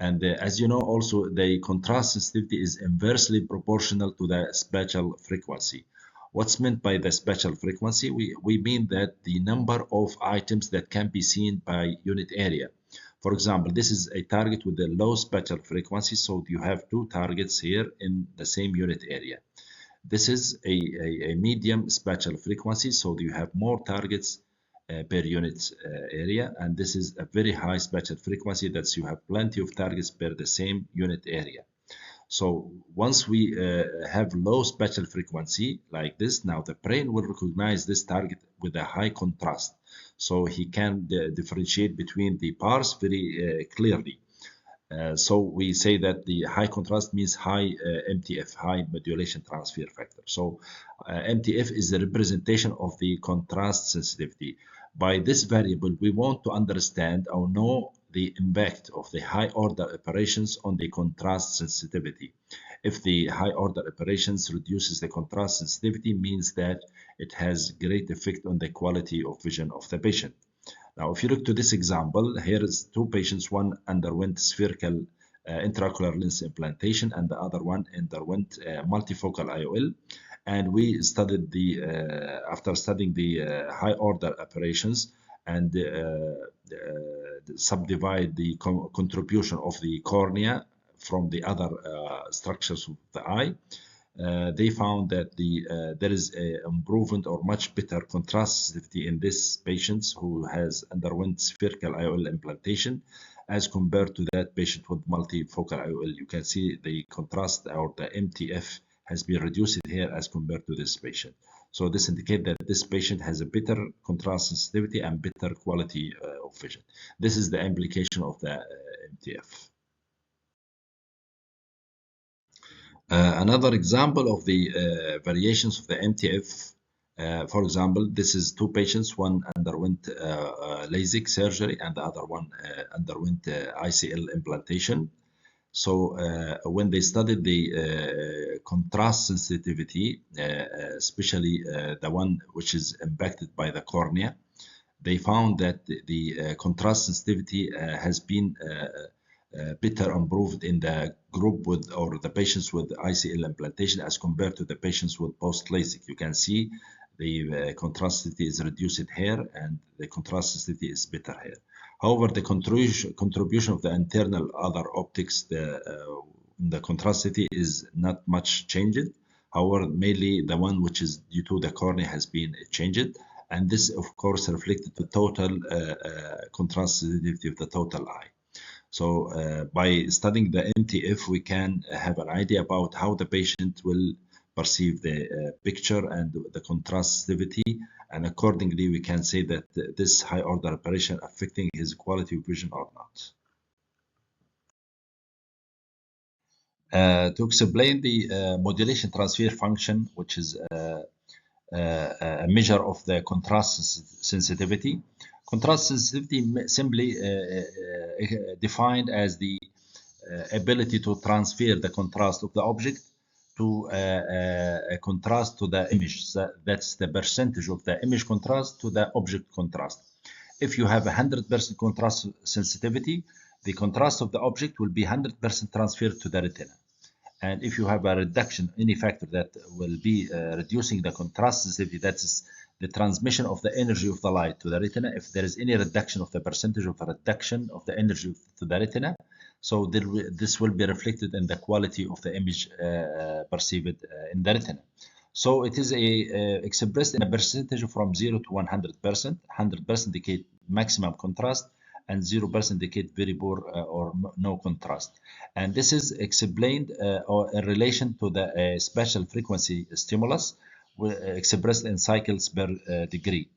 And as you know, also the contrast sensitivity is inversely proportional to the spatial frequency. What's meant by the spatial frequency? We mean that the number of items that can be seen by unit area. For example, this is a target with a low spatial frequency, so you have two targets here in the same unit area. This is a medium spatial frequency, so you have more targets per unit area, and this is a very high spatial frequency, that you have plenty of targets per the same unit area. So once we have low spatial frequency like this, now the brain will recognize this target with a high contrast, so he can differentiate between the parts very clearly. So we say that the high contrast means high MTF, high modulation transfer factor. So MTF is the representation of the contrast sensitivity. By this variable, we want to understand or know the impact of the high order operations on the contrast sensitivity. If the high order operations reduces the contrast sensitivity, means that it has great effect on the quality of vision of the patient. Now, if you look to this example, here is two patients. One underwent spherical intraocular lens implantation, and the other one underwent multifocal IOL. And we studied after studying the high order operations and subdivide the contribution of the cornea from the other structures of the eye. They found that there is an improvement or much better contrast sensitivity in this patients who has underwent spherical IOL implantation as compared to that patient with multifocal IOL. You can see the contrast, or the MTF, has been reduced here as compared to this patient. So this indicates that this patient has a better contrast sensitivity and better quality of vision. This is the implication of the MTF. Another example of the variations of the MTF, for example, this is two patients. One underwent LASIK surgery and the other one underwent ICL implantation. So when they studied the contrast sensitivity, especially the one which is impacted by the cornea, they found that the contrast sensitivity has been better improved in the group with, or the patients with ICL implantation, as compared to the patients with post LASIK. You can see the contrast sensitivity is reduced here, and the contrast sensitivity is better here. However, the contribution of the internal other optics, the contrast sensitivity is not much changed. However, mainly the one which is due to the cornea has been changed, and this of course reflected the total contrast sensitivity of the total eye. So by studying the MTF, we can have an idea about how the patient will perceive the picture and the contrast sensitivity, and accordingly we can say that this high order operation affecting his quality of vision or not. To explain the modulation transfer function, which is measure of the contrast sensitivity. Contrast sensitivity simply defined as the ability to transfer the contrast of the object to a contrast to the image. That's the percentage of the image contrast to the object contrast. If you have 100% contrast sensitivity, the contrast of the object will be 100% transferred to the retina. And if you have a reduction, any factor that will be reducing the contrast sensitivity, that is the transmission of the energy of the light to the retina. If there is any reduction of the percentage of reduction of the energy to the retina, so this will be reflected in the quality of the image perceived in the retina. So it is expressed in a percentage from 0 to 100%. 100% indicate maximum contrast, and 0% indicate very poor or no contrast. And this is explained in relation to the spatial frequency stimulus expressed in cycles per degree.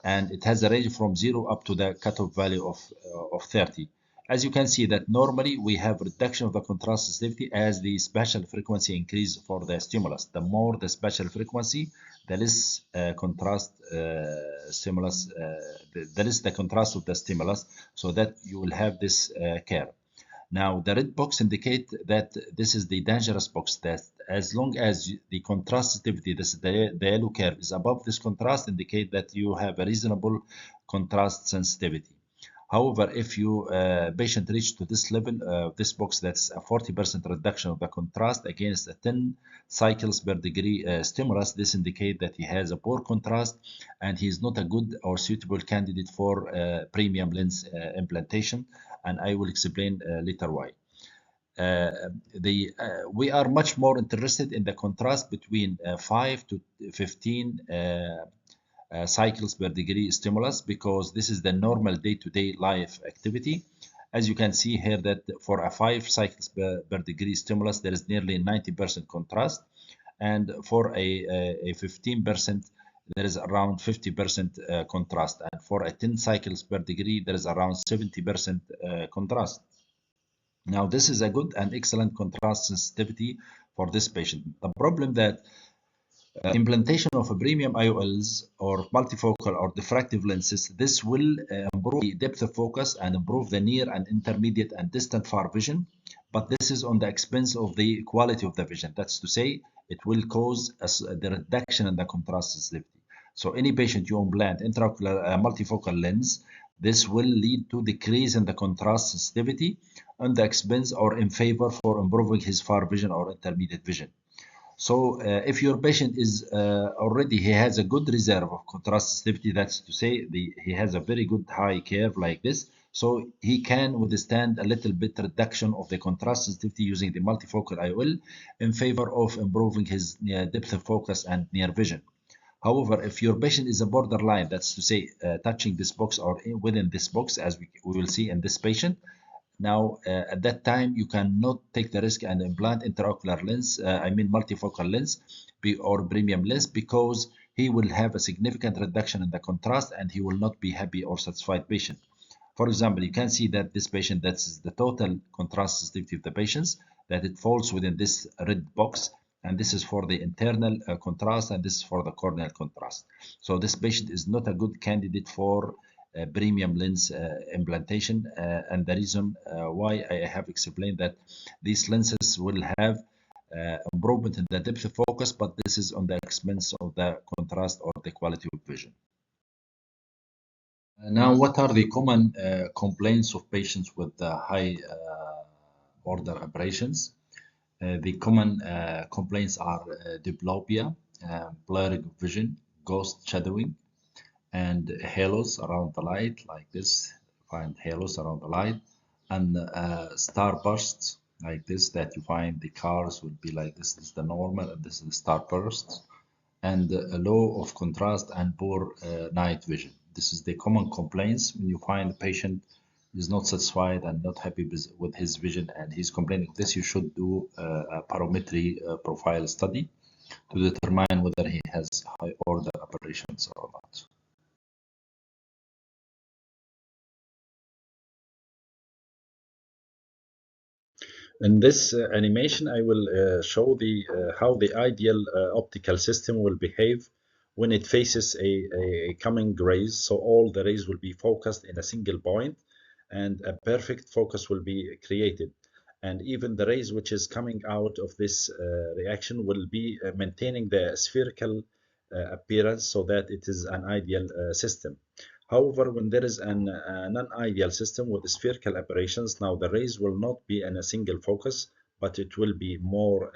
And it has a range from 0 up to the cutoff value of 30. As you can see that normally we have reduction of the contrast sensitivity as the spatial frequency increase for the stimulus. The more the spatial frequency, the less contrast stimulus, the less the contrast of the stimulus, so that you will have this curve. Now the red box indicate that this is the dangerous box, that as long as the contrast sensitivity, this is the yellow curve, is above this contrast, indicate that you have a reasonable contrast sensitivity. However, if you patient reach to this level, this box, that's a 40% reduction of the contrast against a 10 cycles per degree stimulus, this indicate that he has a poor contrast and he is not a good or suitable candidate for premium lens implantation, and I will explain later why. We are much more interested in the contrast between 5 to 15 cycles per degree stimulus, because this is the normal day-to-day life activity. As you can see here that for a 5 cycles per degree stimulus, there is nearly 90% contrast, and for a 15%, there is around 50% contrast, and for a 10 cycles per degree, there is around 70% contrast. Now, this is a good and excellent contrast sensitivity for this patient. The problem that implantation of a premium IOLs or multifocal or diffractive lenses, this will improve the depth of focus and improve the near and intermediate and distant far vision, but this is on the expense of the quality of the vision. That's to say, it will cause the reduction in the contrast sensitivity. So any patient you implant intraocular multifocal lens, this will lead to decrease in the contrast sensitivity on the expense or in favor for improving his far vision or intermediate vision. So if your patient is already, he has a good reserve of contrast sensitivity, that's to say he has a very good high curve like this, so he can withstand a little bit reduction of the contrast sensitivity using the multifocal IOL in favor of improving his depth of focus and near vision. However, if your patient is a borderline, that's to say touching this box or within this box, as we will see in this patient, now, at that time, you cannot take the risk and implant intraocular lens, multifocal lens or premium lens, because he will have a significant reduction in the contrast and he will not be happy or satisfied patient. For example, you can see that this patient, that's the total contrast sensitivity of the patients, that it falls within this red box, and this is for the internal contrast, and this is for the corneal contrast. So this patient is not a good candidate for premium lens implantation, and the reason why I have explained that these lenses will have improvement in the depth of focus, but this is on the expense of the contrast or the quality of vision. Now, what are the common complaints of patients with high order aberrations? The common complaints are diplopia, blurring of vision, ghost shadowing, and halos around the light, like this. Find halos around the light, and starbursts like this, that you find the cars will be like this. This is the normal, and this is the starbursts, and a low of contrast and poor night vision. This is the common complaints when you find the patient is not satisfied and not happy with his vision, and he's complaining of this. You should do a Aberrometry profile study to determine whether he has high order aberrations or not. In this animation, I will show how the ideal optical system will behave when it faces a coming rays. So all the rays will be focused in a single point, and a perfect focus will be created. And even the rays which is coming out of this reaction will be maintaining the spherical appearance, so that it is an ideal system. However, when there is a non-ideal system with spherical aberrations, now the rays will not be in a single focus, but it will be more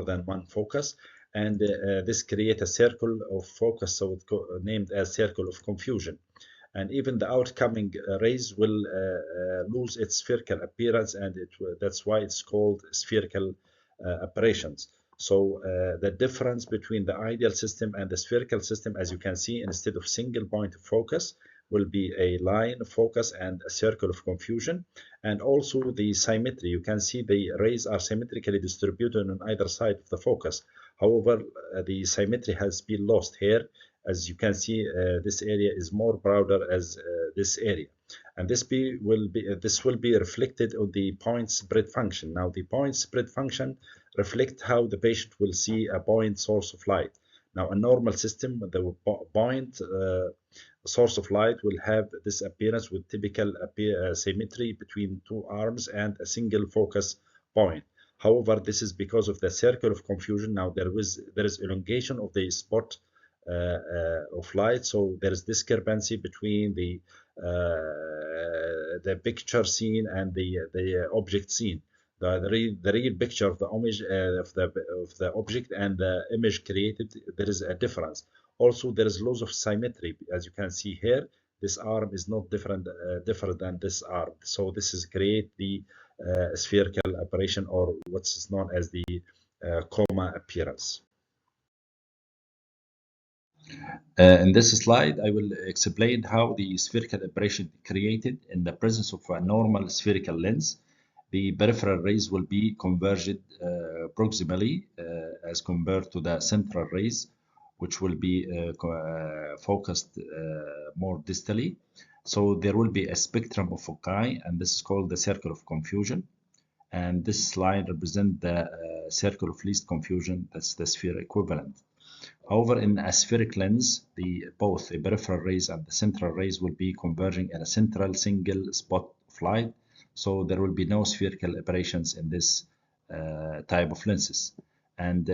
than one focus, and this create a circle of focus, so it's named as circle of confusion. And even the outcoming rays will lose its spherical appearance, and that's why it's called spherical aberrations. So the difference between the ideal system and the spherical system, as you can see, instead of single point of focus, will be a line of focus and a circle of confusion. And also the symmetry, you can see the rays are symmetrically distributed on either side of the focus. However, the symmetry has been lost here. As you can see, this area is more broader as this area, and this will be reflected on the point spread function. Now, the point spread function reflect how the patient will see a point source of light. Now, a normal system, the point source of light will have this appearance with typical symmetry between two arms and a single focus point. However, this is because of the circle of confusion. Now there is elongation of the spot of light, so there is discrepancy between the picture seen and the object seen. The real picture of the image of the object and the image created, there is a difference. Also, there is loss of symmetry. As you can see here, this arm is not different than this arm. So this is create the spherical aberration, or what's known as the coma appearance. In this slide, I will explain how the spherical aberration created in the presence of a normal spherical lens. The peripheral rays will be converged proximally as compared to the central rays, which will be focused more distally. So there will be a spectrum of foci, and this is called the circle of confusion. And this line represents the circle of least confusion, that's the sphere equivalent. However, in a spheric lens, both the peripheral rays and the central rays will be converging in a central single spot of light, so there will be no spherical aberrations in this type of lenses. And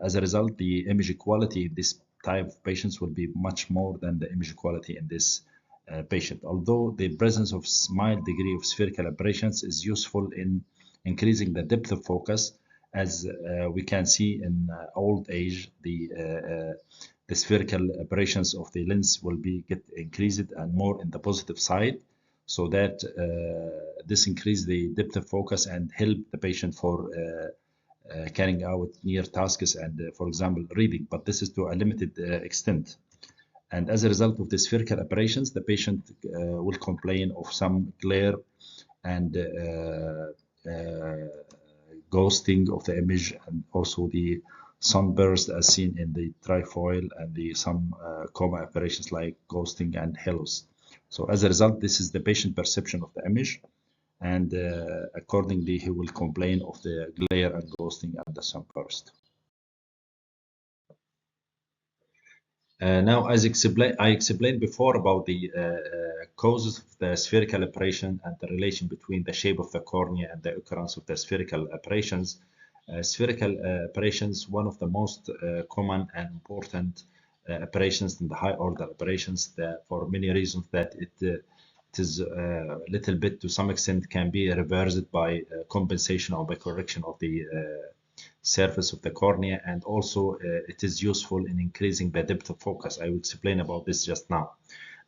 as a result, the image quality in this type of patients will be much more than the image quality in this patient. Although the presence of mild degree of spherical aberrations is useful in increasing the depth of focus, as we can see in old age, the spherical aberrations of the lens will get increased and more in the positive side, so that this increase the depth of focus and help the patient for carrying out near tasks and, for example, reading. But this is to a limited extent. And as a result of the spherical aberrations, the patient will complain of some glare and ghosting of the image, and also the sunburst as seen in the trifoil, and some coma aberrations like ghosting and halos. So as a result, this is the patient perception of the image, and accordingly he will complain of the glare and ghosting and the sunburst. Now, as I explained before about the causes of the spherical aberration and the relation between the shape of the cornea and the occurrence of the spherical aberrations. Spherical aberrations, one of the most common and important aberrations in the high order aberrations, for many reasons, that it is a little bit, to some extent, can be reversed by compensation or by correction of the surface of the cornea, and also it is useful in increasing the depth of focus. I will explain about this just now.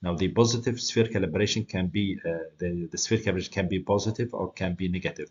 Now, the positive spherical aberration can be the spherical aberration can be positive or can be negative.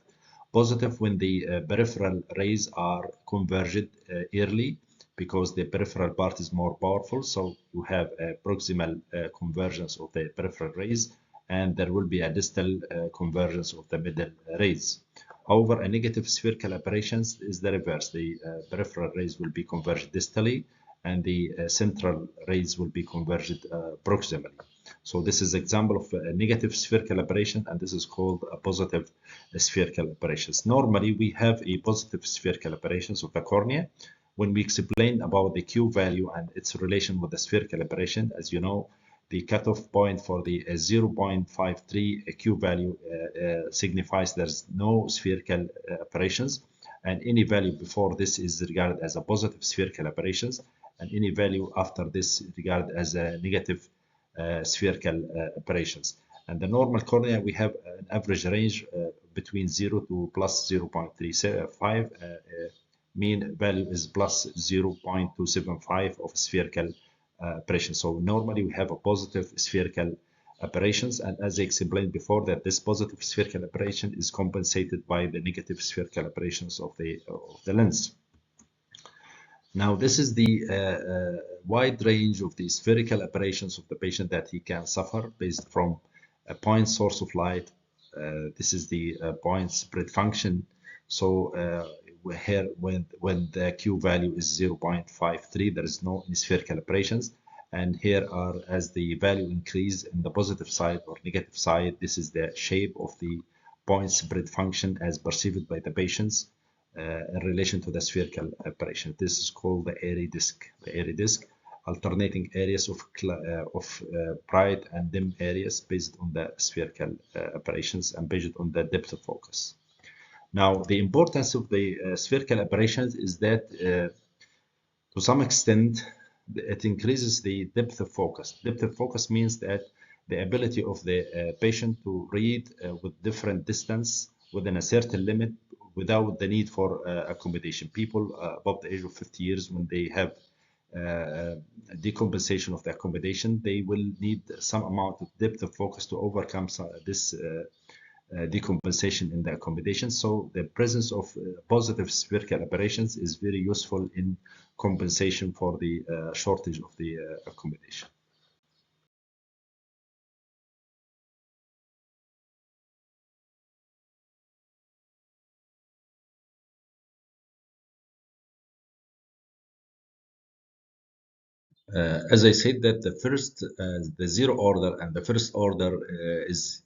Positive when the peripheral rays are converged early, because the peripheral part is more powerful, so you have a proximal convergence of the peripheral rays, and there will be a distal convergence of the middle rays. However, a negative spherical aberration is the reverse. The peripheral rays will be converged distally, and the central rays will be converged proximally. So this is an example of a negative spherical aberration, and this is called a positive spherical aberration. Normally, we have a positive spherical aberrations of the cornea, when we explain about the Q value and its relation with the spherical aberration, as you know, the cutoff point for the 0.53 Q value signifies there's no spherical aberrations, and any value before this is regarded as a positive spherical aberrations, and any value after this is regarded as a negative spherical aberrations. And the normal cornea, we have an average range between 0 to plus 0.35. Mean value is plus 0.275 of spherical aberration. So normally we have a positive spherical aberrations, and as I explained before, that this positive spherical aberration is compensated by the negative spherical aberrations of the lens. Now, this is the wide range of the spherical aberrations of the patient that he can suffer based from a point source of light. This is the point spread function. So here, when the Q value is 0.53, there is no spherical aberrations. And here are, as the value increase in the positive side or negative side, this is the shape of the point spread function as perceived by the patients in relation to the spherical aberration. This is called the airy disc. The airy disc, alternating areas of bright and dim areas based on the spherical aberrations and based on the depth of focus. Now, the importance of the spherical aberrations is that to some extent, it increases the depth of focus. Depth of focus means that the ability of the patient to read with different distance within a certain limit without the need for accommodation. People above the age of 50 years, when they have decompensation of the accommodation, they will need some amount of depth of focus to overcome this decompensation in the accommodation. So the presence of positive spherical aberrations is very useful in compensation for the shortage of the accommodation. As I said, that the zero order and the first order is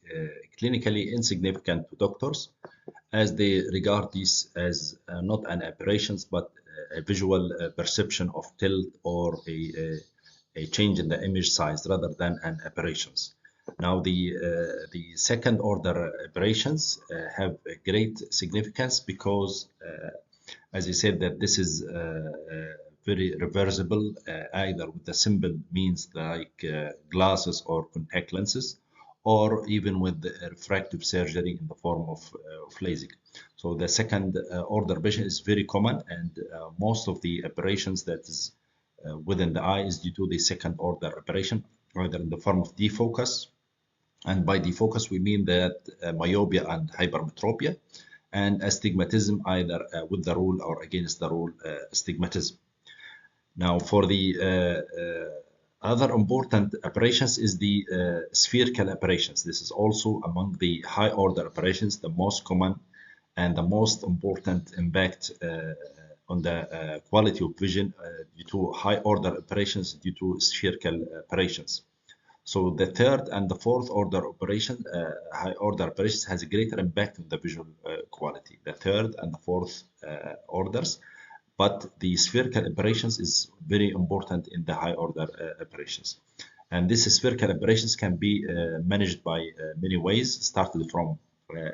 clinically insignificant to doctors, as they regard these as not an aberrations, but a visual perception of tilt or a change in the image size rather than an aberrations. Now, the second order aberrations have a great significance because, as I said, that this is very reversible, either with the simple means like glasses or contact lenses, or even with the refractive surgery in the form of LASIK. So the second order vision is very common, and most of the aberrations that is within the eye is due to the second order aberration, either in the form of defocus, and by defocus we mean that myopia and hypermetropia, and astigmatism, either with the rule or against the rule astigmatism. Now, for the other important aberrations is the spherical aberrations. This is also among the high order aberrations, the most common and the most important impact on the quality of vision due to high order aberrations due to spherical aberrations. So the third and the fourth order operation, high order aberrations, has a greater impact on the visual quality. The third and the fourth orders. But the spherical aberrations is very important in the high order aberrations. And these spherical aberrations can be managed by many ways, starting from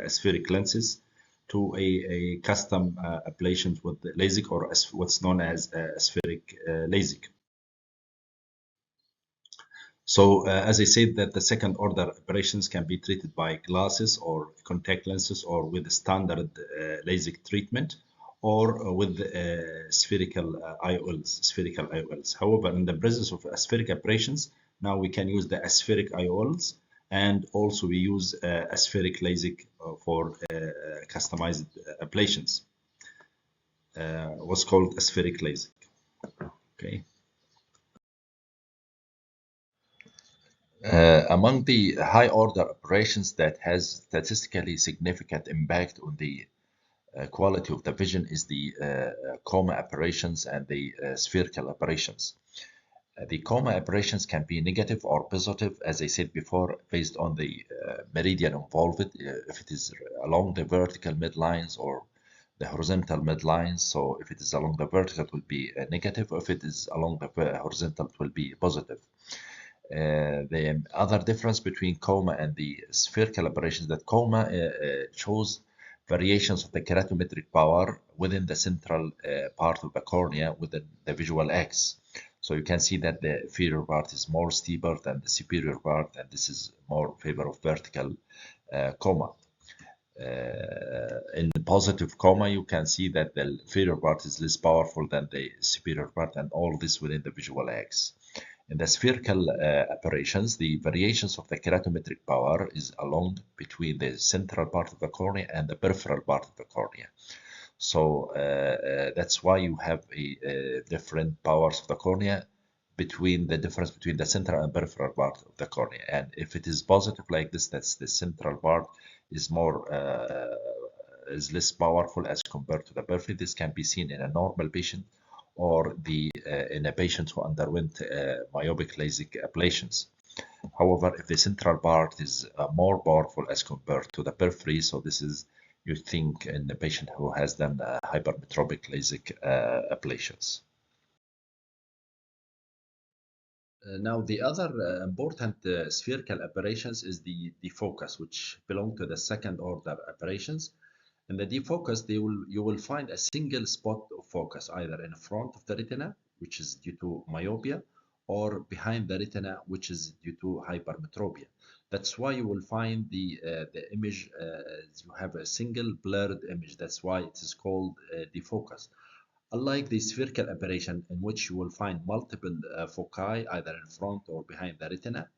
spheric lenses to a custom ablations with LASIK, or what's known as spheric LASIK. So as I said, that the second order aberrations can be treated by glasses or contact lenses, or with standard LASIK treatment, or with spherical IOLs. However, in the presence of spheric aberrations, now we can use the aspheric IOLs, and also we use aspheric LASIK for customized ablations. What's called aspheric LASIK. Okay. Among the high order aberrations that has statistically significant impact on the quality of the vision is the coma aberrations and the spherical aberrations. The coma aberrations can be negative or positive, as I said before, based on the meridian involved, if it is along the vertical midlines or the horizontal midline. So if it is along the vertical, it will be negative. If it is along the horizontal, it will be positive. The other difference between coma and the spherical aberrations, that coma shows variations of the keratometric power within the central part of the cornea within the visual axis. So you can see that the inferior part is more steeper than the superior part, and this is more in favor of vertical coma. In the positive coma, you can see that the inferior part is less powerful than the superior part, and all this within the visual axis. In the spherical aberrations, the variations of the keratometric power is along between the central part of the cornea and the peripheral part of the cornea. So that's why you have a different powers of the cornea between the difference between the central and peripheral part of the cornea. And if it is positive like this, that's the central part is more is less powerful as compared to the periphery. This can be seen in a normal patient or in a patient who underwent myopic LASIK ablations. However, if the central part is more powerful as compared to the periphery, so this is you think in the patient who has done hypermetropic LASIK ablations. Now, the other important spherical aberrations is the defocus, which belong to the second order aberrations. In the defocus, you will find a single spot of focus either in front of the retina, which is due to myopia, or behind the retina, which is due to hypermetropia. That's why you will find the image, you have a single blurred image. That's why it is called defocus. Unlike the spherical aberration, in which you will find multiple foci either in front or behind the retina,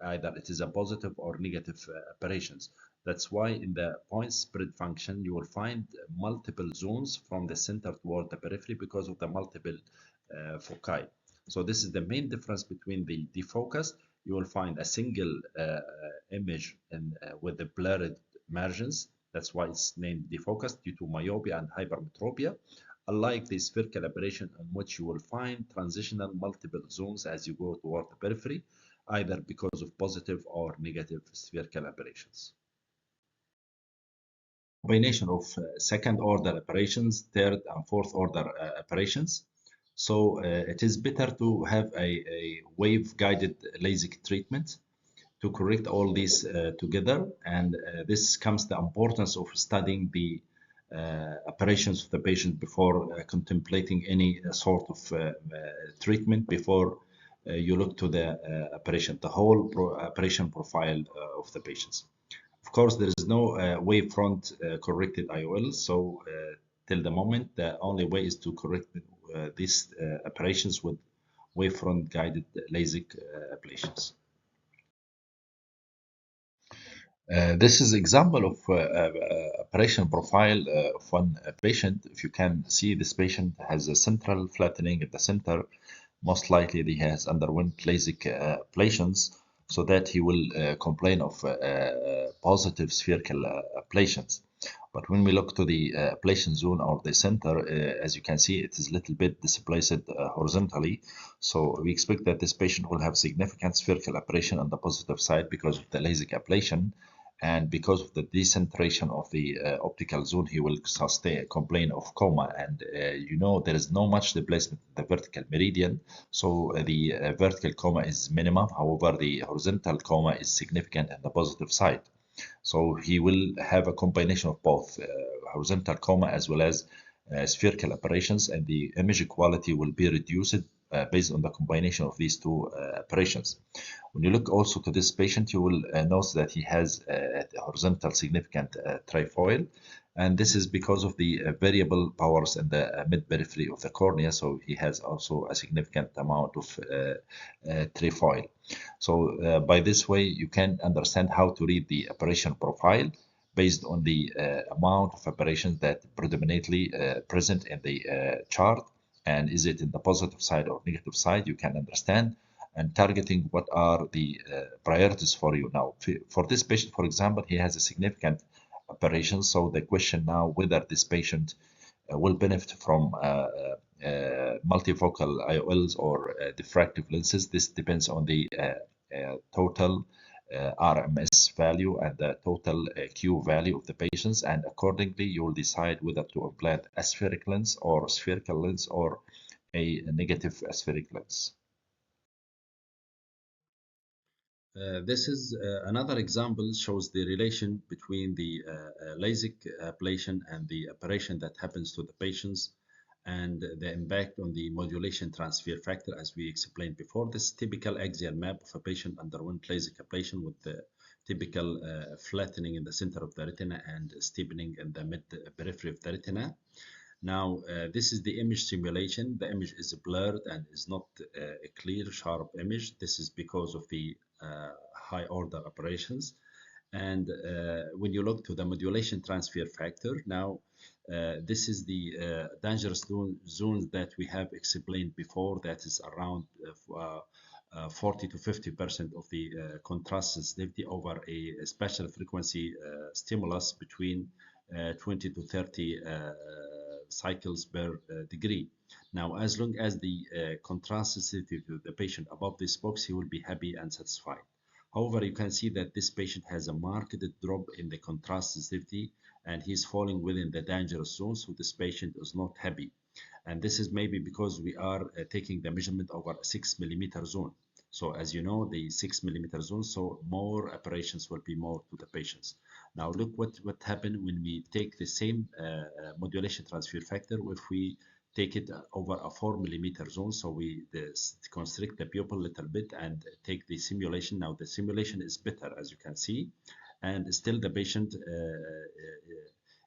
either it is a positive or negative aberrations. That's why in the point spread function, you will find multiple zones from the center toward the periphery because of the multiple foci. So this is the main difference between the defocus. You will find a single image with the blurred margins. That's why it's named defocus due to myopia and hypermetropia. Unlike the spherical aberration, in which you will find transitional multiple zones as you go toward the periphery, either because of positive or negative spherical aberrations. Combination of second order aberrations, third and fourth order aberrations. So it is better to have a wave guided LASIK treatment to correct all these together, and this comes the importance of studying the aberrations of the patient before contemplating any sort of treatment before you look to the aberration, the whole aberration profile of the patients. Of course, there is no wavefront corrected IOL, so till the moment, the only way is to correct these aberrations with wavefront guided LASIK ablations. This is example of operation profile of one patient. If you can see, this patient has a central flattening at the center. Most likely he has underwent LASIK ablations, so that he will complain of positive spherical ablations. But when we look to the ablation zone or the center, as you can see, it is a little bit displaced horizontally. So we expect that this patient will have significant spherical aberration on the positive side because of the LASIK ablation. And because of the decentration of the optical zone, he will complain of coma. And you know, there is no much displacement in the vertical meridian, so the vertical coma is minimum. However, the horizontal coma is significant on the positive side. So he will have a combination of both horizontal coma as well as spherical aberrations, and the image quality will be reduced based on the combination of these two aberrations. When you look also to this patient, you will notice that he has a horizontal significant trifoil, and this is because of the variable powers in the mid-periphery of the cornea, so he has also a significant amount of trifoil. So by this way, you can understand how to read the aberration profile based on the amount of aberrations that predominantly present in the chart, and is it in the positive side or negative side. You can understand, and targeting what are the priorities for you. Now, for this patient, for example, he has a significant aberration, so the question now whether this patient will benefit from multifocal IOLs or diffractive lenses. This depends on the total RMS value and the total Q value of the patients, and accordingly you will decide whether to implant a spherical lens or spherical lens or a negative aspheric lens. This is another example, shows the relation between the LASIK ablation and the operation that happens to the patients and the impact on the modulation transfer factor. As we explained before, this typical axial map of a patient underwent LASIK ablation with the typical flattening in the center of the retina and steepening in the mid periphery of the retina. Now, this is the image simulation. The image is blurred and is not a clear, sharp image. This is because of the high order operations. And when you look to the modulation transfer factor, now this is the dangerous zones that we have explained before, that is around 40 to 50% of the contrast sensitivity over a special frequency stimulus between 20 to 30 cycles per degree. Now, as long as the contrast sensitivity to the patient above this box, he will be happy and satisfied. However, you can see that this patient has a marked drop in the contrast sensitivity and he's falling within the dangerous zone, so this patient is not happy. And this is maybe because we are taking the measurement over a 6 millimeter zone. So as you know, the 6 millimeter zone, so more operations will be more to the patients. Now look what happened when we take the same modulation transfer factor. If we take it over a 4 millimeter zone, so we constrict the pupil a little bit and take the simulation. Now the simulation is better, as you can see, and still the patient,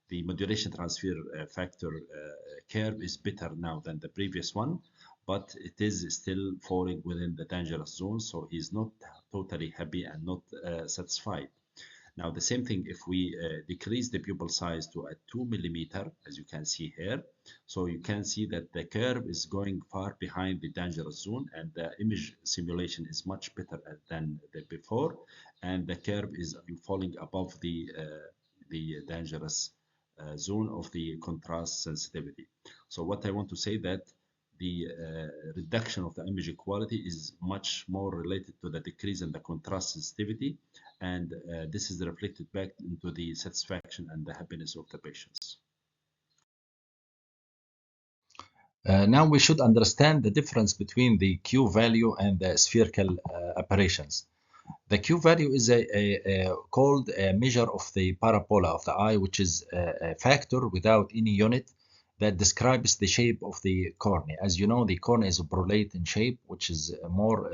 the modulation transfer factor curve is better now than the previous one, but it is still falling within the dangerous zone, so he's not totally happy and not satisfied. Now the same thing if we decrease the pupil size to a 2 millimeter, as you can see here, so you can see that the curve is going far behind the dangerous zone and the image simulation is much better than the before, and the curve is falling above the dangerous zone of the contrast sensitivity. So what I want to say that the reduction of the image quality is much more related to the decrease in the contrast sensitivity, and this is reflected back into the satisfaction and the happiness of the patients. Now we should understand the difference between the Q value and the spherical operations. The Q value is called a measure of the parabola of the eye, which is a factor without any unit that describes the shape of the cornea. As you know, the cornea is prolate in shape, which is more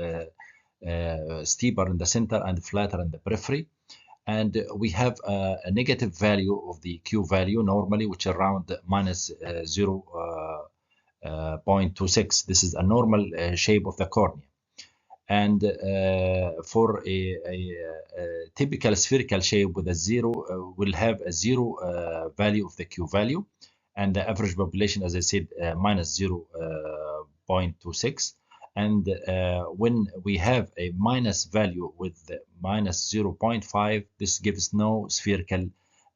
steeper in the center and flatter in the periphery. And we have a negative value of the Q value normally, which is around minus 0.26. This is a normal shape of the cornea. And for a typical spherical shape with a zero, will have a zero value of the Q value, and the average population, as I said, minus 0.26. And when we have a minus value with minus 0.5, this gives no spherical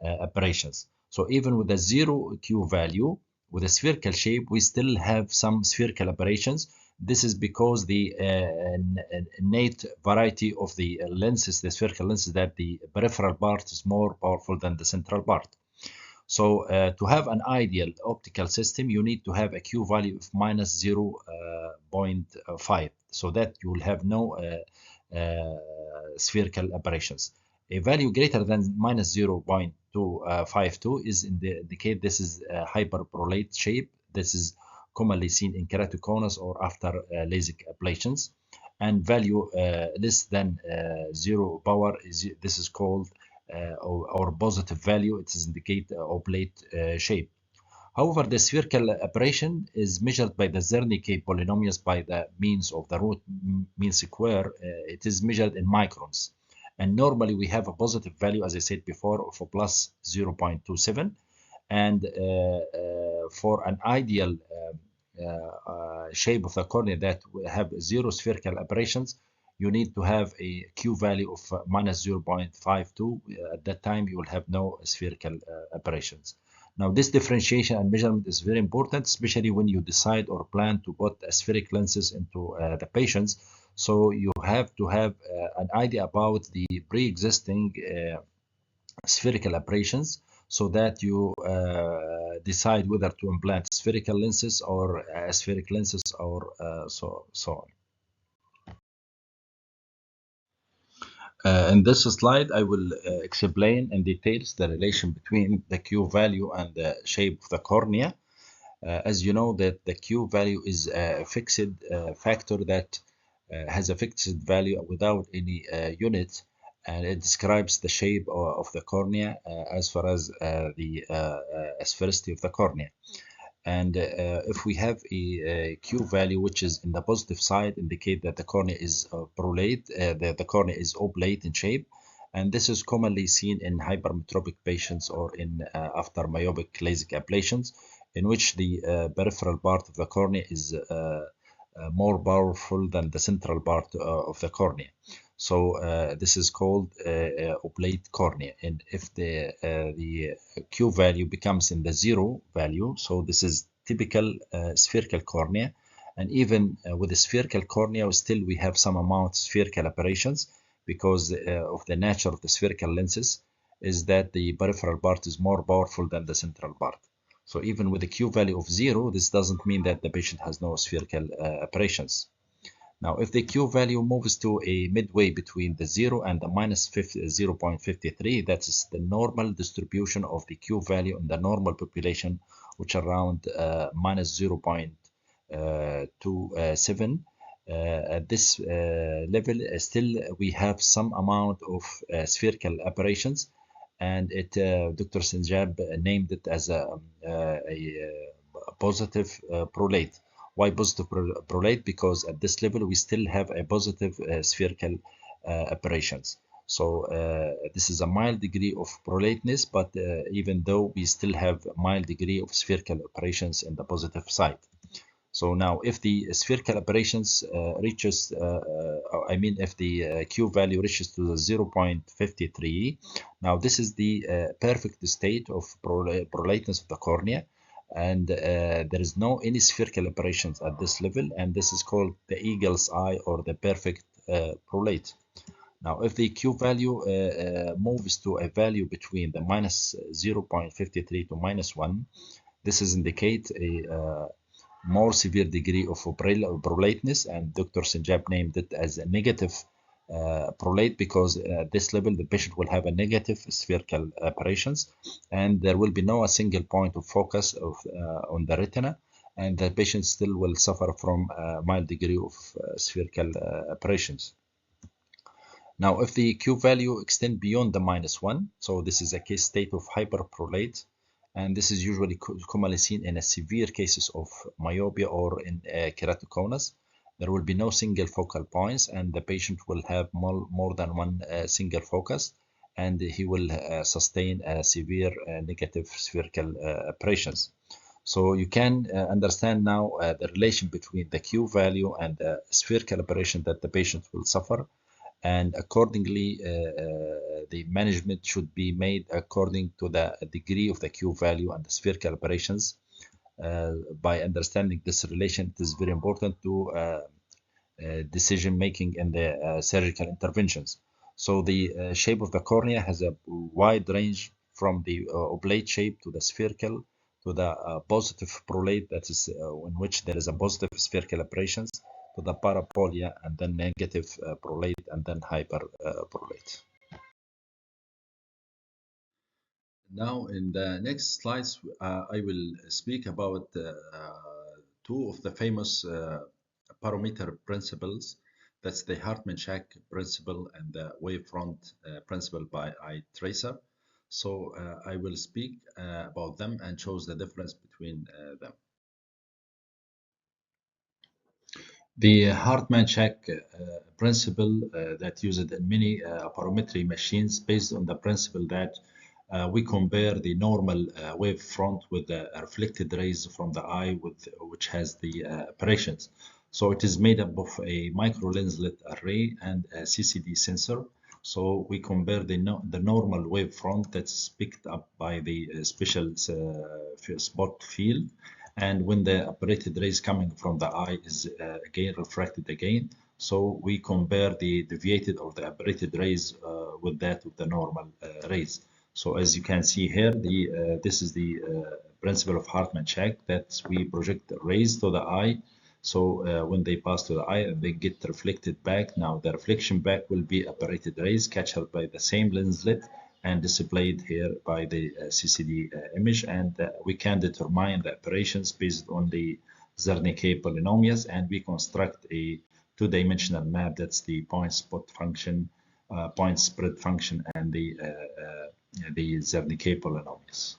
operations. So even with a zero Q value, with a spherical shape, we still have some spherical operations. This is because the innate variety of the lenses, the spherical lenses, that the peripheral part is more powerful than the central part. So to have an ideal optical system, you need to have a Q value of minus 0.5, so that you will have no spherical operations. A value greater than minus 0.252 is indicate this is a hyperprolate shape. This is commonly seen in keratoconus or after LASIK ablations, and value less than 0 power this is called or positive value. It is indicate oblate shape. However, the spherical operation is measured by the Zernike polynomials by the means of the root mean square. It is measured in microns, and normally we have a positive value, as I said before, of a plus 0.27, and for an ideal shape of the cornea that have zero spherical operations, you need to have a Q value of minus 0.52. At that time, you will have no spherical operations. Now, this differentiation and measurement is very important, especially when you decide or plan to put spheric lenses into the patients, So you have to have an idea about the pre-existing spherical aberrations so that you decide whether to implant spherical lenses or aspheric lenses or so on. In this slide, I will explain in details the relation between the Q value and the shape of the cornea. As you know, that the Q value is a fixed factor that has a fixed value without any unit, and it describes the shape of the cornea as far as the sphericity of the cornea. And if we have a Q value which is in the positive side, indicate that the cornea is prolate, the cornea is oblate in shape, and this is commonly seen in hypermetropic patients or in after myopic LASIK ablations, in which the peripheral part of the cornea is more powerful than the central part of the cornea. So this is called oblate cornea. And if the Q value becomes in the zero value, so this is typical spherical cornea. And even with the spherical cornea, still we have some amount of spherical aberrations because of the nature of the spherical lenses is that the peripheral part is more powerful than the central part. So even with a Q value of 0, this doesn't mean that the patient has no spherical aberrations. Now, if the Q value moves to a midway between the 0 and the minus 0.53, that is the normal distribution of the Q value in the normal population, which around minus 0.27. At this level, still we have some amount of spherical aberrations, and Dr. Sinjab named it as a positive prolate. Why positive prolate? Because at this level we still have a positive spherical aberrations. So this is a mild degree of prolateness, but even though we still have a mild degree of spherical aberrations in the positive side. So now if the spherical aberrations reaches, if the Q value reaches to the 0.53, now this is the perfect state of prolateness of the cornea, and there is no any spherical aberrations at this level, and this is called the eagle's eye or the perfect prolate. Now, if the Q value moves to a value between the minus 0.53 to minus 1, this is indicate a more severe degree of prolateness, and Dr. Sinjab named it as a negative prolate because at this level the patient will have a negative spherical aberrations, and there will be no a single point of focus on the retina, and the patient still will suffer from a mild degree of spherical aberrations. Now, if the Q value extend beyond the minus 1, so this is a case state of hyperprolate, and this is usually commonly seen in a severe cases of myopia or in keratoconus. There will be no single focal points, and the patient will have more than one single focus, and he will sustain a severe negative spherical aberrations. So you can understand now the relation between the Q value and the spherical aberration that the patient will suffer, and accordingly the management should be made according to the degree of the Q value and the spherical aberrations. By understanding this relation, it is very important to decision making in the surgical interventions. So the shape of the cornea has a wide range from the oblate shape to the spherical to the positive prolate, that is in which there is a positive spherical aberrations, to the parapolia, and then negative prolate, and then hyperprolate. Now, in the next slides, I will speak about two of the famous parameter principles. That's the Hartmann-Shack principle and the wavefront principle by eye tracer. So I will speak about them and shows the difference between them. The Hartmann-Shack principle that used in many aberrometry machines based on the principle that we compare the normal wave front with the reflected rays from the eye which has the aberrations. So it is made up of a micro lenslet array and a CCD sensor. So we compare the normal wave front that's picked up by the special spot field, and when the aberrated rays coming from the eye is again refracted again. So we compare the deviated or the aberrated rays with that of the normal rays. So as you can see here, this is the principle of Hartmann-Shack, that we project rays to the eye. So when they pass to the eye, they get reflected back. Now the reflection back will be aberrated rays captured by the same lenslet and displayed here by the CCD image. And we can determine the aberrations based on the Zernike polynomials, and we construct a two-dimensional map. That's the point spot function, point spread function, and the Zernike polynomials.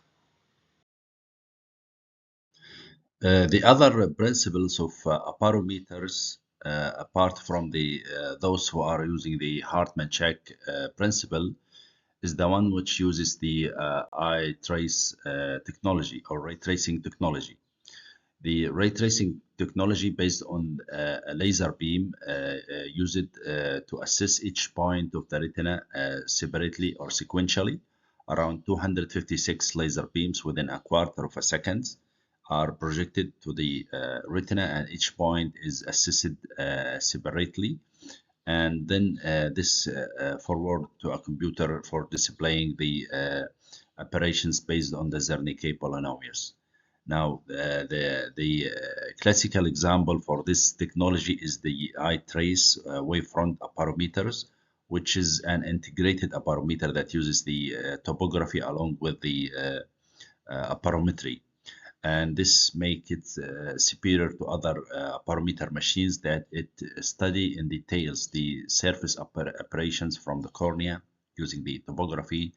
The other principles of apparameters, apart from the those who are using the Hartmann-Shack principle, is the one which uses the eye trace technology or ray tracing technology. The ray tracing technology based on a laser beam used to assess each point of the retina separately or sequentially. Around 256 laser beams within a quarter of a second are projected to the retina, and each point is assessed separately. And then this forward to a computer for displaying the operations based on the Zernike polynomials. Now, the classical example for this technology is the eye trace wavefront apparameters, which is an integrated apparameter that uses the topography along with the Aberrometry. And this makes it superior to other apparameter machines, that it study in details the surface operations from the cornea using the topography,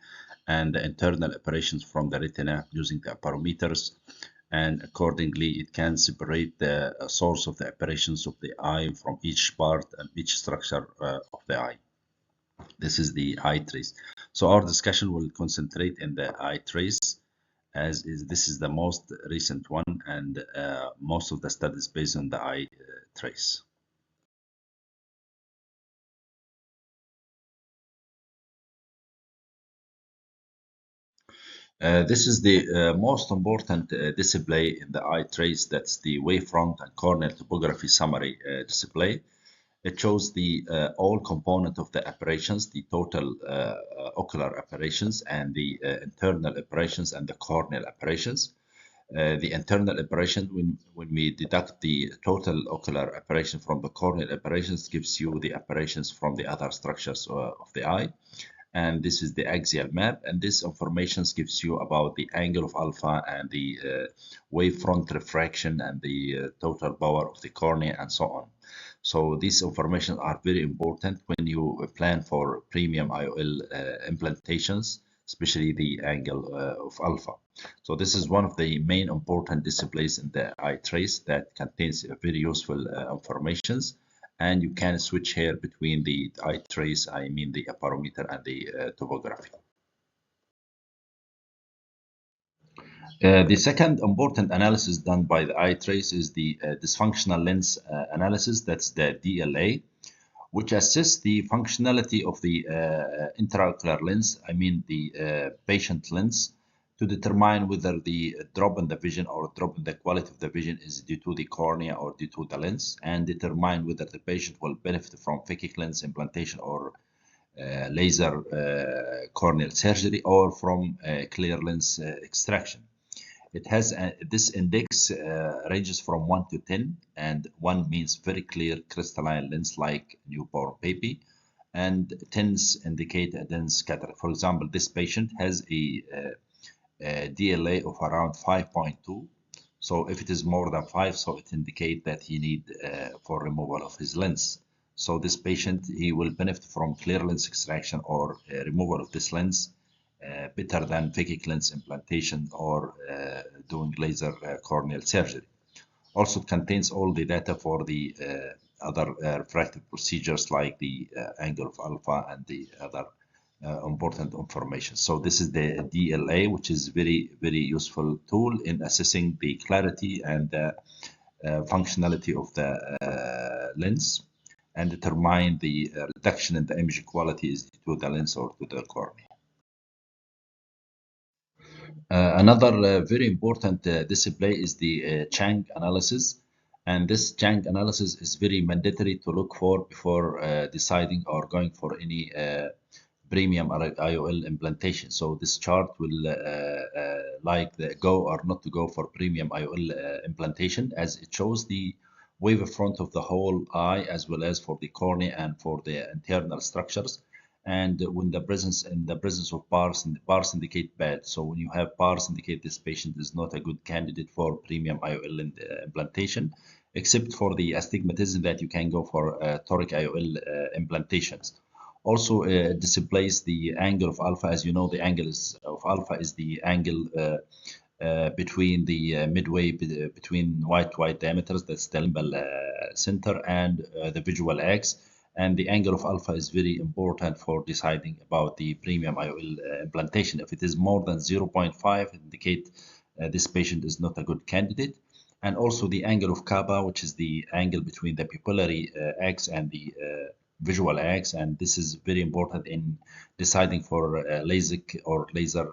and the internal operations from the retina using the apparameters. And accordingly, it can separate the source of the operations of the eye from each part and each structure of the eye. This is the eye trace. So our discussion will concentrate in the eye trace, as this is the most recent one, and most of the studies based on the eye trace. This is the most important display in the eye trace. That's the wavefront and corneal topography summary display. It shows the all component of the operations, the total ocular operations, and the internal operations and the corneal operations. The internal operation, when we deduct the total ocular operation from the corneal operations, gives you the operations from the other structures of the eye. And this is the axial map, and this information gives you about the angle of alpha and the wavefront refraction and the total power of the cornea and so on. So these information are very important when you plan for premium IOL implantations, especially the angle of alpha. So this is one of the main important displays in the eye trace that contains very useful informations. And you can switch here between the eye trace, I mean the apparameter, and the topography. The second important analysis done by the eye trace is the dysfunctional lens analysis. That's the DLA, which assesses the functionality of the intraocular lens, I mean the patient lens, to determine whether the drop in the vision or drop in the quality of the vision is due to the cornea or due to the lens, and determine whether the patient will benefit from phakic lens implantation or laser corneal surgery, or from clear lens extraction. It has this index ranges from 1 to 10, and 1 means very clear crystalline lens like newborn baby, and 10s indicate a dense cataract. For example, this patient has a DLA of around 5.2. So if it is more than 5, so it indicates that he need for removal of his lens. So this patient, he will benefit from clear lens extraction or removal of this lens better than phakic lens implantation or doing laser corneal surgery. Also, it contains all the data for the other refractive procedures like the angle of alpha and the other important information. So this is the DLA, which is very useful tool in assessing the clarity and functionality of the lens, and determine the reduction in the image quality is due to the lens or to the cornea. Another very important display is the Chang analysis. And this Chang analysis is very mandatory to look for before deciding or going for any premium IOL implantation. So this chart will like the go or not to go for premium IOL implantation, as it shows the wavefront of the whole eye as well as for the cornea and for the internal structures. And when the presence of bars, and the bars indicate bad. So when you have bars indicate this patient is not a good candidate for premium IOL implantation, except for the astigmatism that you can go for toric IOL implantations. Also, displays the angle of alpha. As you know, the angle of alpha is the angle between the midway between white diameters, that's the limbal center, and the visual axe. And the angle of alpha is very important for deciding about the premium IOL implantation. If it is more than 0.5, indicate this patient is not a good candidate. And also the angle of kappa, which is the angle between the pupillary axe and the visual axe, and this is very important in deciding for LASIK or laser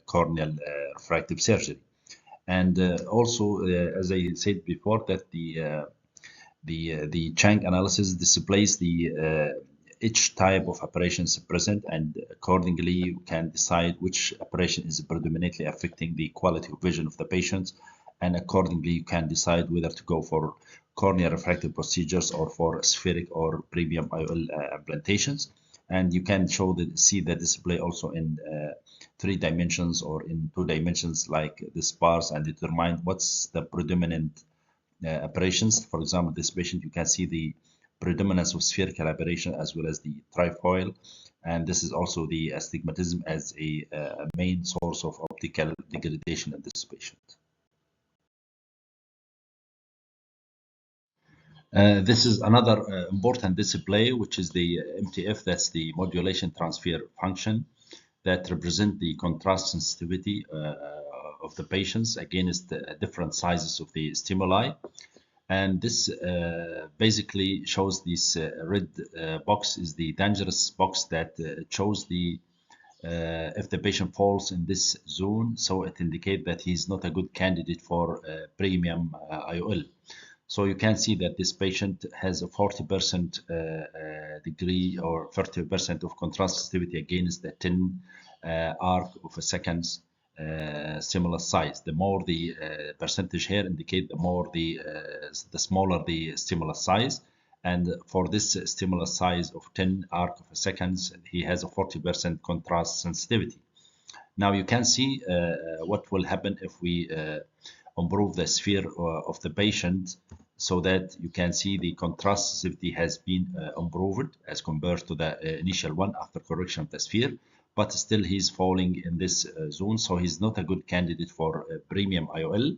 corneal refractive surgery. And also, as I said before, that the Chang analysis displays the each type of operations present, and accordingly you can decide which operation is predominantly affecting the quality of vision of the patients, and accordingly you can decide whether to go for corneal refractive procedures or for spheric or premium IOL implantations. And you can see the display also in 3 dimensions or in 2 dimensions like this bars, and determine what's the predominant aberrations. For example, this patient, you can see the predominance of spherical aberration as well as the trifoil, and this is also the astigmatism as a main source of optical degradation in this patient. This is another important display, which is the MTF, that's the modulation transfer function, that represent the contrast sensitivity of the patients against different sizes of the stimuli. And this basically shows this red box is the dangerous box that shows the if the patient falls in this zone, so it indicates that he's not a good candidate for premium IOL. So you can see that this patient has a 40% degree or 30% of contrast sensitivity against the 10 arc of a second's stimulus size. The more the percentage here indicate, the more the smaller the stimulus size. And for this stimulus size of 10 arc of a seconds, he has a 40% contrast sensitivity. Now you can see what will happen if we improve the sphere of the patient, so that you can see the contrast sensitivity has been improved as compared to the initial one after correction of the sphere, but still he's falling in this zone, so he's not a good candidate for premium IOL.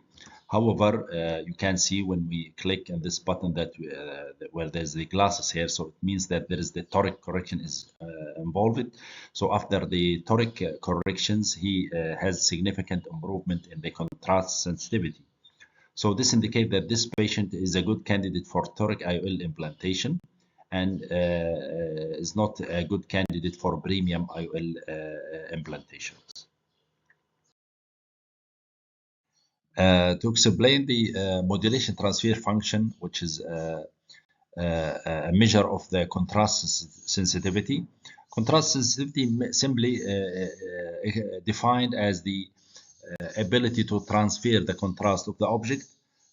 However, you can see when we click on this button that where there's the glasses here, so it means that there is the toric correction is involved. So after the toric corrections, he has significant improvement in the contrast sensitivity. So this indicates that this patient is a good candidate for toric IOL implantation, and is not a good candidate for premium IOL implantations. To explain the modulation transfer function, which is a measure of the contrast sensitivity. Contrast sensitivity simply defined as the ability to transfer the contrast of the object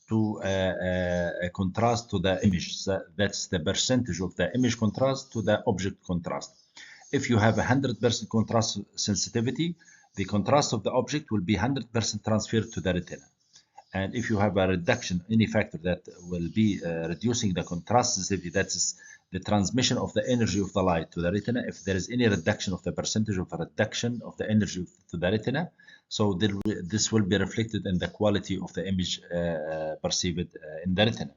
to a contrast to the image. So that's the percentage of the image contrast to the object contrast. If you have 100% contrast sensitivity, the contrast of the object will be 100% transferred to the retina. And if you have a reduction, any factor that will be reducing the contrast sensitivity, that is the transmission of the energy of the light to the retina. If there is any reduction of the percentage of reduction of the energy to the retina, so this will be reflected in the quality of the image perceived in the retina.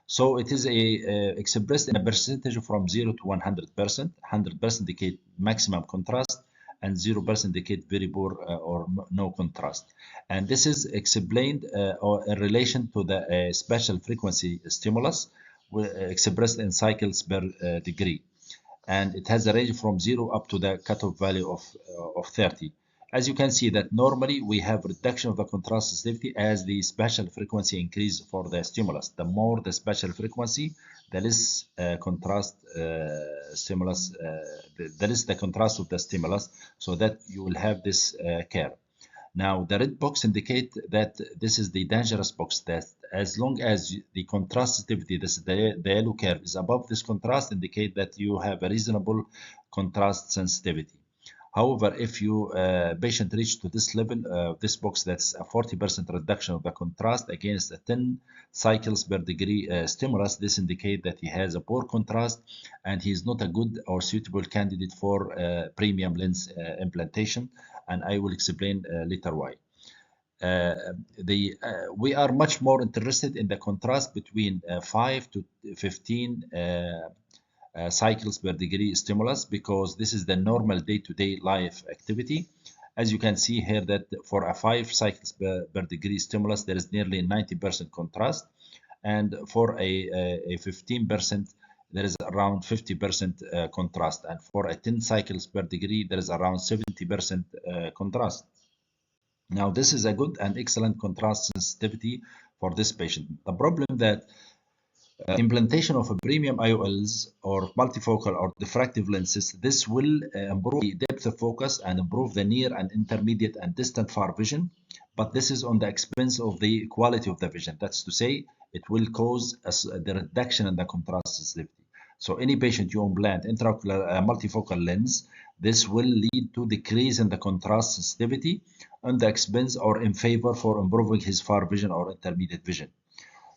So it is expressed in a percentage from 0 to 100%. 100% indicate maximum contrast, and 0% indicate very poor or no contrast. And this is explained in relation to the special frequency stimulus expressed in cycles per degree. And it has a range from 0 up to the cutoff value of 30. As you can see that normally we have reduction of the contrast sensitivity as the spatial frequency increase for the stimulus. The more the spatial frequency, the less contrast stimulus, the less the contrast of the stimulus, so that you will have this curve. Now, the red box indicate that this is the dangerous box, that as long as the contrast sensitivity, this is the yellow curve, is above this contrast, indicate that you have a reasonable contrast sensitivity. However, if you patient reach to this level, this box, that's a 40% reduction of the contrast against a 10 cycles per degree stimulus, this indicate that he has a poor contrast and he is not a good or suitable candidate for premium lens implantation, and I will explain later why. We are much more interested in the contrast between 5 to 15 cycles per degree stimulus, because this is the normal day-to-day life activity. As you can see here that for a 5 cycles per degree stimulus, there is nearly 90% contrast, and for a 15%, there is around 50% contrast, and for a 10 cycles per degree, there is around 70% contrast. Now, this is a good and excellent contrast sensitivity for this patient. The problem that implantation of a premium IOLs or multifocal or diffractive lenses, this will improve the depth of focus and improve the near and intermediate and distant far vision, but this is on the expense of the quality of the vision. That's to say, it will cause the reduction in the contrast sensitivity. So any patient you implant intraocular multifocal lens, this will lead to decrease in the contrast sensitivity on the expense or in favor for improving his far vision or intermediate vision.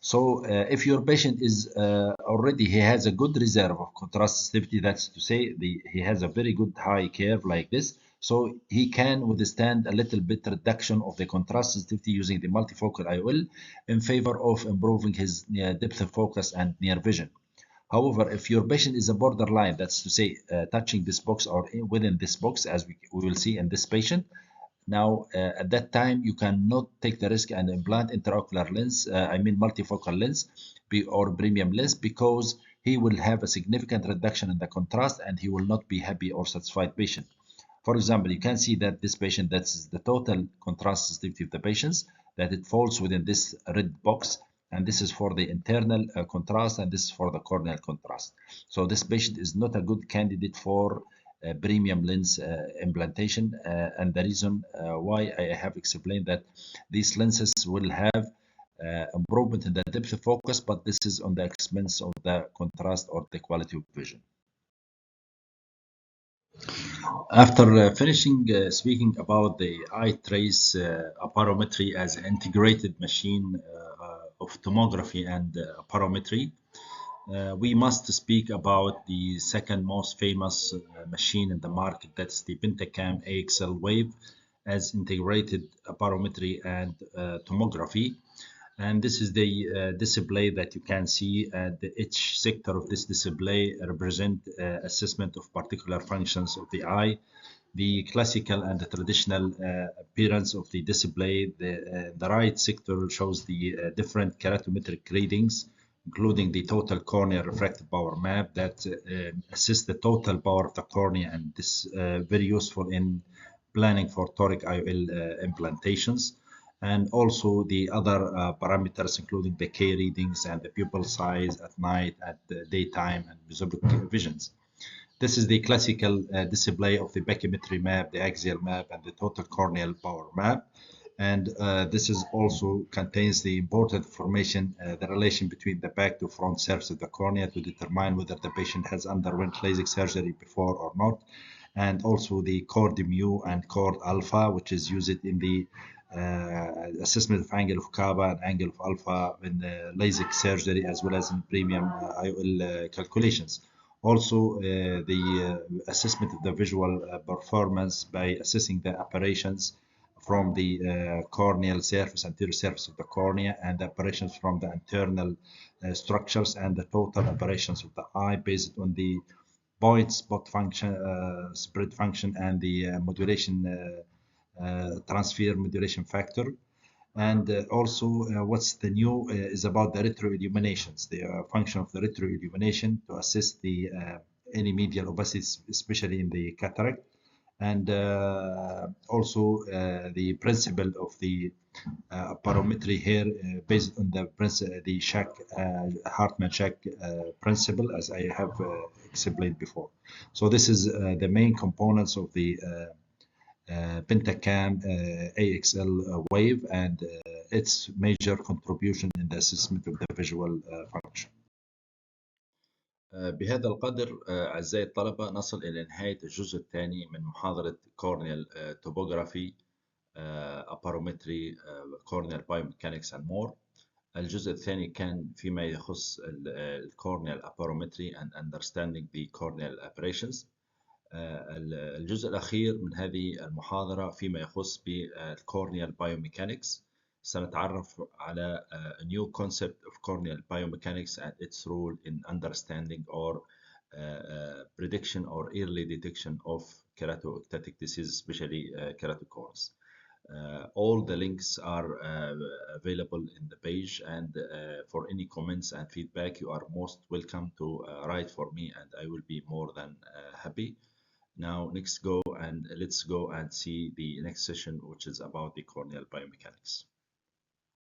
So if your patient is already, he has a good reserve of contrast sensitivity, that's to say he has a very good high curve like this, so he can withstand a little bit reduction of the contrast sensitivity using the multifocal IOL in favor of improving his depth of focus and near vision. However, if your patient is a borderline, that's to say touching this box or within this box, as we will see in this patient, now, at that time, you cannot take the risk and implant intraocular lens, multifocal lens or premium lens, because he will have a significant reduction in the contrast and he will not be happy or satisfied patient. For example, you can see that this patient, that's the total contrast sensitivity of the patients, that it falls within this red box, and this is for the internal contrast, and this is for the corneal contrast. So this patient is not a good candidate for premium lens implantation, and the reason why I have explained that these lenses will have improvement in the depth of focus, but this is on the expense of the contrast or the quality of vision. After finishing speaking about the eye trace aberrometry as an integrated machine of tomography and aberrometry, we must speak about the second most famous machine in the market, that's the Pentacam AXL Wave as integrated aberrometry and tomography. And this is the display that you can see. Each sector of this display represent assessment of particular functions of the eye. The classical and the traditional appearance of the display. The right sector shows the different keratometric readings, including the total corneal refractive power map that assists the total power of the cornea, and this very useful in planning for toric IOL implantations, and also the other parameters, including the K readings and the pupil size at night, at the daytime, and mesopic visions. This is the classical display of the Biomechanics map, the axial map, and the total corneal power map. And this is also contains the important information, the relation between the back to front surface of the cornea to determine whether the patient has underwent LASIK surgery before or not, and also the chord mu and chord alpha, which is used in the assessment of angle of Kappa and angle of alpha in the LASIK surgery, as well as in premium IOL calculations. Also, the assessment of the visual performance by assessing the aberrations from the corneal surface, anterior surface of the cornea, and the aberrations from the internal structures, and the total aberrations of the eye based on the point spot function, spread function, and the modulation transfer modulation factor. And also what's the new is about the retroilluminations, the function of the retroillumination to assist the any medial opacity, especially in the cataract, and also the principle of the Aberrometry here based on the Hartmann-Shack principle, as I have explained before. So this is the main components of the Pentacam AXL wave and its major contribution in the assessment of the visual function. بهذا القدر أعزائي الطلبة نصل إلى نهاية الجزء الثاني من محاضرة Corneal Topography, Aberrometry, Corneal Biomechanics and more. الجزء الثاني كان فيما يخص Corneal Aberrometry and understanding the corneal aberrations. الجزء الأخير من هذه المحاضرة فيما يخص بالcorneal biomechanics. سنتعرف على a new concept of corneal biomechanics and its role in understanding or prediction or early detection of keratoectatic disease, especially keratoconus. All the links are available in the page, and for any comments and feedback, you are most welcome to write for me, and I will be more than happy. Now, let's go and see the next session, which is about the corneal biomechanics.